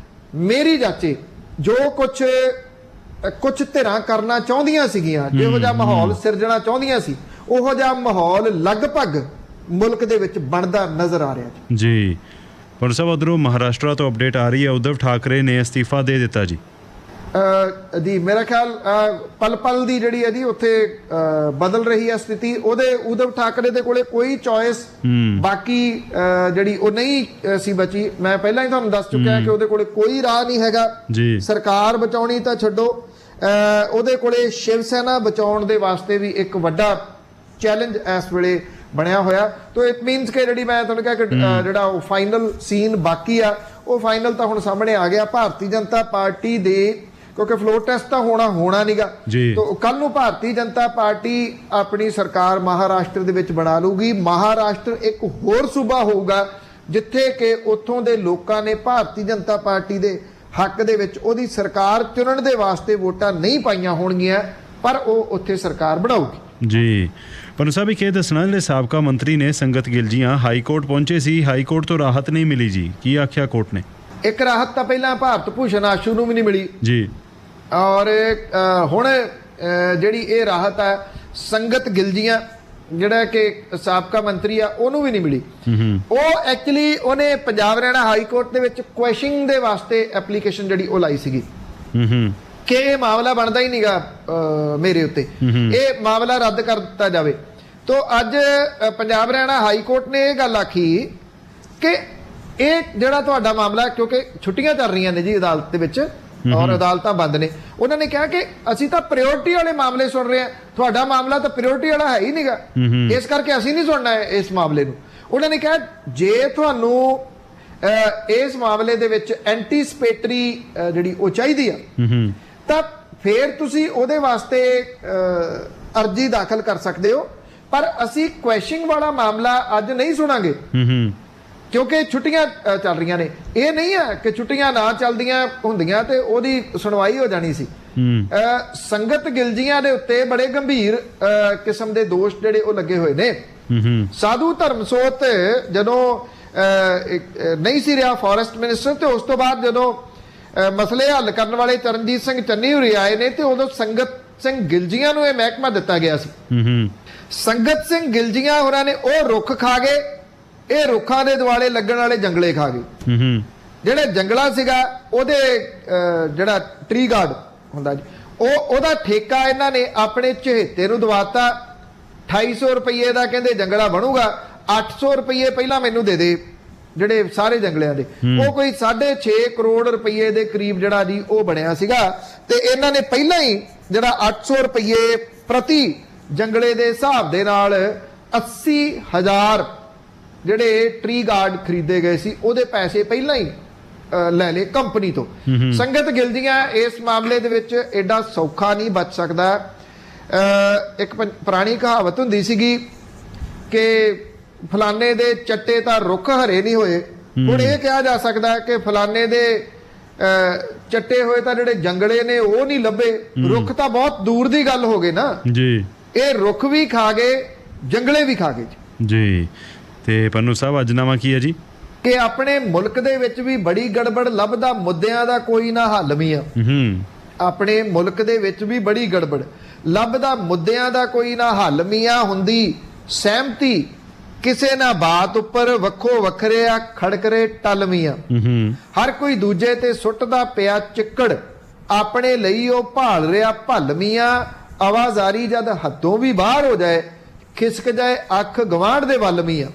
ਮੇਰੀ ਜਾਚੇ ਜੋ ਕੁਝ ਕੁਝ ਧਿਰਾਂ ਕਰਨਾ ਚਾਹੁੰਦੀਆਂ ਸੀਗੀਆਂ, ਜਿਹੋ ਜਿਹਾ ਮਾਹੌਲ ਸਿਰਜਣਾ ਚਾਹੁੰਦੀਆਂ ਸੀ, ਉਹੋ ਜਿਹਾ ਮਾਹੌਲ ਲਗਭਗ ਮੁਲਕ ਦੇ ਵਿੱਚ ਬਣਦਾ ਨਜ਼ਰ ਆ ਰਿਹਾ ਜੀ। ਪੰਨੂ ਸਾਹਿਬ, ਉਧਰੋਂ ਮਹਾਰਾਸ਼ਟਰ ਤੋਂ ਅਪਡੇਟ ਆ ਰਹੀ ਹੈ, ਉद्धਵ ਠਾਕਰੇ ਨੇ ਅਸਤੀਫਾ ਦੇ ਦਿੱਤਾ ਜੀ। ਜੀ ਮੇਰਾ ਖਿਆਲ ਪਲ ਪਲ ਦੀ ਜਿਹੜੀ ਹੈ ਜੀ ਉੱਥੇ ਬਦਲ ਰਹੀ ਹੈ ਸਥਿਤੀ। ਉਹਦੇ ਉद्धਵ ਠਾਕਰੇ ਦੇ ਕੋਲੇ ਕੋਈ ਚੋਇਸ ਬਾਕੀ ਜਿਹੜੀ ਉਹ ਨਹੀਂ ਸੀ ਬਚੀ। ਮੈਂ ਪਹਿਲਾਂ ਹੀ ਤੁਹਾਨੂੰ ਦੱਸ ਚੁੱਕਿਆ ਕਿ ਉਹਦੇ ਕੋਲੇ ਕੋਈ ਰਾਹ ਨਹੀਂ ਹੈਗਾ ਜੀ। ਸਰਕਾਰ ਬਚਾਉਣੀ ਤਾਂ ਛੱਡੋ, ਉਹਦੇ ਕੋਲੇ ਸ਼ਿਵ ਸੈਨਾ ਬਚਾਉਣ ਦੇ ਵਾਸਤੇ ਵੀ ਇੱਕ ਵੱਡਾ ਚੈਲੰਜ ਇਸ ਵੇਲੇ ਬਣਿਆ ਹੋਇਆ। ਤੋ ਇਟ ਮੀਨਸ ਕਿ ਜਿਹੜੀ ਮੈਂ ਤੁਹਾਨੂੰ ਕਿਹਾ ਕਿ ਜਿਹੜਾ ਉਹ ਫਾਈਨਲ ਸੀਨ ਬਾਕੀ ਆ, ਉਹ ਫਾਈਨਲ ਤਾਂ ਹੁਣ ਸਾਹਮਣੇ ਆ ਗਿਆ। ਭਾਰਤੀ ਜਨਤਾ ਪਾਰਟੀ ਦੇ, ਕਿਉਂਕਿ ਫਲੋਰ ਟੈਸਟ ਤਾਂ ਹੋਣਾ ਨਹੀਂਗਾ, ਤੋ ਕੱਲ ਨੂੰ ਭਾਰਤੀ ਜਨਤਾ ਪਾਰਟੀ ਆਪਣੀ ਸਰਕਾਰ ਮਹਾਰਾਸ਼ਟਰ ਦੇ ਵਿੱਚ ਬਣਾ ਲੂਗੀ। ਮਹਾਰਾਸ਼ਟਰ ਇੱਕ ਹੋਰ ਸੂਬਾ ਹੋਊਗਾ ਜਿੱਥੇ ਕਿ ਉੱਥੋਂ ਦੇ ਲੋਕਾਂ ਨੇ ਭਾਰਤੀ ਜਨਤਾ ਪਾਰਟੀ ਦੇ ਹੱਕ ਦੇ ਵਿੱਚ ਉਹਦੀ ਸਰਕਾਰ ਚੁਣਨ ਦੇ ਵਾਸਤੇ ਵੋਟਾਂ ਨਹੀਂ ਪਾਈਆਂ ਹੋਣਗੀਆਂ, ਪਰ ਉਹ ਉੱਥੇ ਸਰਕਾਰ ਬਣਾਊਗੀ ਜੀ। ਪੰਨੂ ਸਾਹਿਬ, ਇੱਕ ਇਹ ਦੱਸਣਾ, ਜਿਹੜੇ ਸਾਬਕਾ ਮੰਤਰੀ ਨੇ ਸੰਗਤ ਗਿੱਲ ਜੀਆਂ ਹਾਈ ਕੋਰਟ ਪਹੁੰਚੇ ਸੀ, ਹਾਈ ਕੋਰਟ ਤੋਂ ਰਾਹਤ ਨਹੀਂ ਮਿਲੀ ਜੀ, ਕੀ ਆਖਿਆ ਕੋਰਟ ਨੇ? ਇੱਕ ਰਾਹਤ ਤਾਂ ਪਹਿਲਾਂ ਭਾਰਤ ਭੂਸ਼ਣ ਆਸ਼ੂ ਨੂੰ ਵੀ ਨਹੀਂ ਮਿਲੀ ਜੀ, ਔਰ ਹੁਣ ਜਿਹੜੀ ਇਹ ਰਾਹਤ ਹੈ ਸੰਗਤ ਗਿੱਲ ਜੀਆਂ ਜਿਹੜਾ ਕਿ ਸਾਬਕਾ ਮੰਤਰੀ ਆ ਉਹਨੂੰ ਵੀ ਨਹੀਂ ਮਿਲੀ। ਉਹ ਐਕਚੁਅਲੀ ਉਹਨੇ ਪੰਜਾਬ ਹਰਿਆਣਾ ਹਾਈ ਕੋਰਟ ਦੇ ਵਿੱਚ ਕੁਐਸ਼ਨਿੰਗ ਦੇ ਵਾਸਤੇ ਐਪਲੀਕੇਸ਼ਨ ਜਿਹੜੀ ਉਹ ਲਾਈ ਸੀਗੀ ਕਿ ਇਹ ਮਾਮਲਾ ਬਣਦਾ ਹੀ ਨਹੀਂਗਾ ਮੇਰੇ ਉੱਤੇ, ਇਹ ਮਾਮਲਾ ਰੱਦ ਕਰ ਦਿੱਤਾ ਜਾਵੇ। ਤੋ ਅੱਜ ਪੰਜਾਬ ਹਰਿਆਣਾ ਹਾਈ ਕੋਰਟ ਨੇ ਇਹ ਗੱਲ ਆਖੀ ਕਿ ਇਹ ਜਿਹੜਾ ਤੁਹਾਡਾ ਮਾਮਲਾ, ਕਿਉਂਕਿ ਛੁੱਟੀਆਂ ਚੱਲ ਰਹੀਆਂ ਨੇ ਜੀ ਅਦਾਲਤ ਦੇ ਵਿੱਚ ਔਰ ਅਦਾਲਤਾਂ ਬੰਦ ਨੇ, ਉਹਨਾਂ ਨੇ ਕਿਹਾ ਕਿ ਅਸੀਂ ਤਾਂ ਪ੍ਰਾਇੋਰਟੀ ਵਾਲੇ ਮਾਮਲੇ ਸੁਣ ਰਹੇ ਹਾਂ, ਤੁਹਾਡਾ ਮਾਮਲਾ ਤਾਂ ਪ੍ਰਾਇੋਰਟੀ ਵਾਲਾ ਹੈ ਹੀ ਨਹੀਂਗਾ, ਇਸ ਕਰਕੇ ਅਸੀਂ ਨਹੀਂ ਸੁਣਨਾ ਇਸ ਮਾਮਲੇ ਨੂੰ। ਉਹਨਾਂ ਨੇ ਕਿਹਾ ਜੇ ਤੁਹਾਨੂੰ ਇਸ ਮਾਮਲੇ ਦੇ ਵਿੱਚ ਐਂਟੀਸਪੇਟਰੀ ਜਿਹੜੀ ਉਹ ਚਾਹੀਦੀ ਆ ਤਾਂ ਫਿਰ ਤੁਸੀਂ ਉਹਦੇ ਵਾਸਤੇ ਅਰਜ਼ੀ ਦਾਖਲ ਕਰ ਸਕਦੇ ਹੋ, ਪਰ ਅਸੀਂ ਕੁਐਸ਼ਨਿੰਗ ਵਾਲਾ ਮਾਮਲਾ ਅੱਜ ਨਹੀਂ ਸੁਣਾਂਗੇ ਕਿਉਂਕਿ ਛੁੱਟੀਆਂ ਚੱਲ ਰਹੀਆਂ ਨੇ। ਇਹ ਨਹੀਂ ਹੈ ਕਿ ਛੁੱਟੀਆਂ ਨਾ ਚੱਲਦੀਆਂ ਹੁੰਦੀਆਂ ਤੇ ਉਹਦੀ ਸੁਣਵਾਈ ਹੋ ਜਾਣੀ ਸੀ। ਸੰਗਤ ਗਿੱਲ ਜੀਆਂ ਦੇ ਉੱਤੇ ਬੜੇ ਗੰਭੀਰ ਕਿਸਮ ਦੇ ਦੋਸ਼ ਜਿਹੜੇ ਉਹ ਲੱਗੇ ਹੋਏ ਨੇ। ਸਾਧੂ ਧਰਮਸੋਤ ਜਦੋਂ ਨਹੀਂ ਸੀ ਰਿਹਾ ਫੋਰੈਸਟ ਮਿਨਿਸਟਰ, ਤੇ ਉਸ ਤੋਂ ਬਾਅਦ ਜਦੋਂ ਮਸਲੇ ਹੱਲ ਕਰਨ ਵਾਲੇ ਚਰਨਜੀਤ ਸਿੰਘ ਚੰਨੀ ਹੋਰੀ ਆਏ ਨੇ ਤੇ ਉਦੋਂ ਸੰਗਤ ਸਿੰਘ ਗਿੱਲ ਜੀਆਂ ਨੂੰ ਇਹ ਮਹਿਕਮਾ ਦਿੱਤਾ ਗਿਆ ਸੀ। ਸੰਗਤ ਸਿੰਘ ਗਿੱਲ ਜੀਆਂ ਹੋਰਾਂ ਨੇ ਉਹ ਰੁੱਖ ਖਾ ਗਏ, ਇਹ ਰੁੱਖਾਂ ਦੇ ਦੁਆਲੇ ਲੱਗਣ ਵਾਲੇ ਜੰਗਲੇ ਖਾ ਗਏ। ਜਿਹੜੇ ਜੰਗਲਾ ਸੀਗਾ ਉਹਦੇ ਜਿਹੜਾ ਟਰੀ ਗਾਰਡ ਹੁੰਦਾ ਜੀ, ਉਹਦਾ ਠੇਕਾ ਇਹਨਾਂ ਨੇ ਆਪਣੇ ਚਹੇਤੇ ਨੂੰ ਦਵਾਤਾ। 2800 ਰੁਪਏ ਦਾ ਕਹਿੰਦੇ ਜੰਗਲਾ ਬਣੂਗਾ, 800 ਰੁਪਏ ਪਹਿਲਾਂ ਮੈਨੂੰ ਦੇ ਦੇ ਜਿਹੜੇ ਸਾਰੇ ਜੰਗਲਿਆਂ ਦੇ। ਉਹ ਕੋਈ 6.5 ਕਰੋੜ ਰੁਪਏ ਦੇ ਕਰੀਬ ਜਿਹੜਾ ਜੀ ਉਹ ਬਣਿਆ ਸੀਗਾ, ਤੇ ਇਹਨਾਂ ਨੇ ਪਹਿਲਾਂ ਹੀ ਜਿਹੜਾ 800 ਰੁਪਏ ਪ੍ਰਤੀ ਜੰਗਲੇ ਦੇ ਹਿਸਾਬ ਦੇ ਨਾਲ 80,000 ਜਿਹੜੇ ਟਰੀ ਗਾਰਡ ਖਰੀਦੇ ਗਏ ਸੀ ਉਹਦੇ ਪੈਸੇ ਪਹਿਲਾਂ ਹੀ ਲੈ ਲਏ ਕੰਪਨੀ ਤੋਂ। ਸੰਗਤ ਗਿੱਲ ਜੀਆਂ ਇਸ ਮਾਮਲੇ ਦੇ ਵਿੱਚ ਐਡਾ ਸੌਖਾ ਨਹੀਂ ਬਚ ਸਕਦਾ। ਇੱਕ ਪੁਰਾਣੀ ਕਹਾਵਤ ਹੁੰਦੀ ਸੀਗੀ ਕਿ ਫਲਾਣੇ ਦੇ ਚੱਟੇ ਤਾਂ ਰੁੱਖ ਹਰੇ ਨਹੀਂ ਹੋਏ। ਹੁਣ ਇਹ ਕਿਹਾ ਜਾ ਸਕਦਾ ਕਿ ਫਲਾਣੇ ਦੇ ਚੱਟੇ ਹੋਏ ਤਾਂ ਜਿਹੜੇ ਜੰਗਲੇ ਨੇ ਉਹ ਨਹੀਂ ਲੱਭੇ, ਰੁੱਖ ਤਾਂ ਬਹੁਤ ਦੂਰ ਦੀ ਗੱਲ ਹੋ ਗਈ ਨਾ ਜੀ। ਇਹ ਰੁੱਖ ਵੀ ਖਾ ਗਏ, ਜੰਗਲੇ ਵੀ ਖਾ ਗਏ ਜੀ। ਤੇ ਪੰਨੂ ਸਾਹਿਬ, ਅੱਜ ਨਵਾਂ ਕੀ ਹੈ ਜੀ? ਕਿ ਆਪਣੇ ਮੁਲਕ ਦੇ ਵਿੱਚ ਵੀ ਬੜੀ ਗੜਬੜ ਲੱਭਦਾ, ਮੁੱਦਿਆਂ ਦਾ ਕੋਈ ਨਾ ਹੱਲ ਵੀ ਆ। ਆਪਣੇ ਮੁਲਕ ਦੇ ਵਿੱਚ ਵੀ ਬੜੀ ਗੜਬੜ ਲੱਭਦਾ, ਮੁੱਦਿਆਂ ਦਾ ਕੋਈ ਨਾ ਹੱਲ ਮੀਆਂ ਹੁੰਦੀ ਸਹਿਮਤੀ, ਕਿਸੇ ਨਾ ਬਾਤ ਉੱਪਰ ਵੱਖੋ ਵੱਖਰੇ ਆ ਖੜਕਰੇ ਟਲ ਮੀਆਂ। ਹਰ ਕੋਈ ਦੂਜੇ ਤੇ ਸੁੱਟਦਾ ਪਿਆ ਚਿੱਕੜ, ਆਪਣੇ ਲਈ ਉਹ ਭਾਲ ਰਿਹਾ ਭੱਲ ਮੀਆਂ। ਆਵਾਜ਼ਾਰੀ ਜਦ ਹੱਦੋਂ ਵੀ ਬਾਹਰ ਹੋ ਜਾਏ, ਖਿਸਕ ਜਾਏ ਅੱਖ ਗਵਾਂਢ ਦੇ ਵੱਲ ਮੀਆਂ।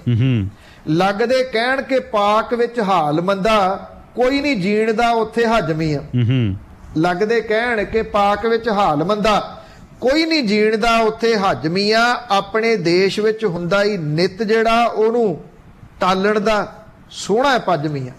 ਲੱਗਦੇ ਕਹਿਣ ਕਿ ਪਾਕ ਵਿੱਚ ਹਾਲ ਮੰਦਾ, ਕੋਈ ਨਹੀਂ ਜੀਣ ਦਾ ਉੱਥੇ ਹਜਮੀਆਂ। ਲੱਗਦੇ ਕਹਿਣ ਕਿ ਪਾਕ ਵਿੱਚ ਹਾਲ ਮੰਦਾ, ਕੋਈ ਨਹੀਂ ਜੀਣ ਦਾ ਉੱਥੇ ਹਜਮੀਆਂ। ਆਪਣੇ ਦੇਸ਼ ਵਿੱਚ ਹੁੰਦਾ ਹੀ ਨਿਤ ਜਿਹੜਾ ਉਹਨੂੰ ਟਾਲਣ ਦਾ ਸੋਹਣਾ ਪੱਜਮੀਆਂ।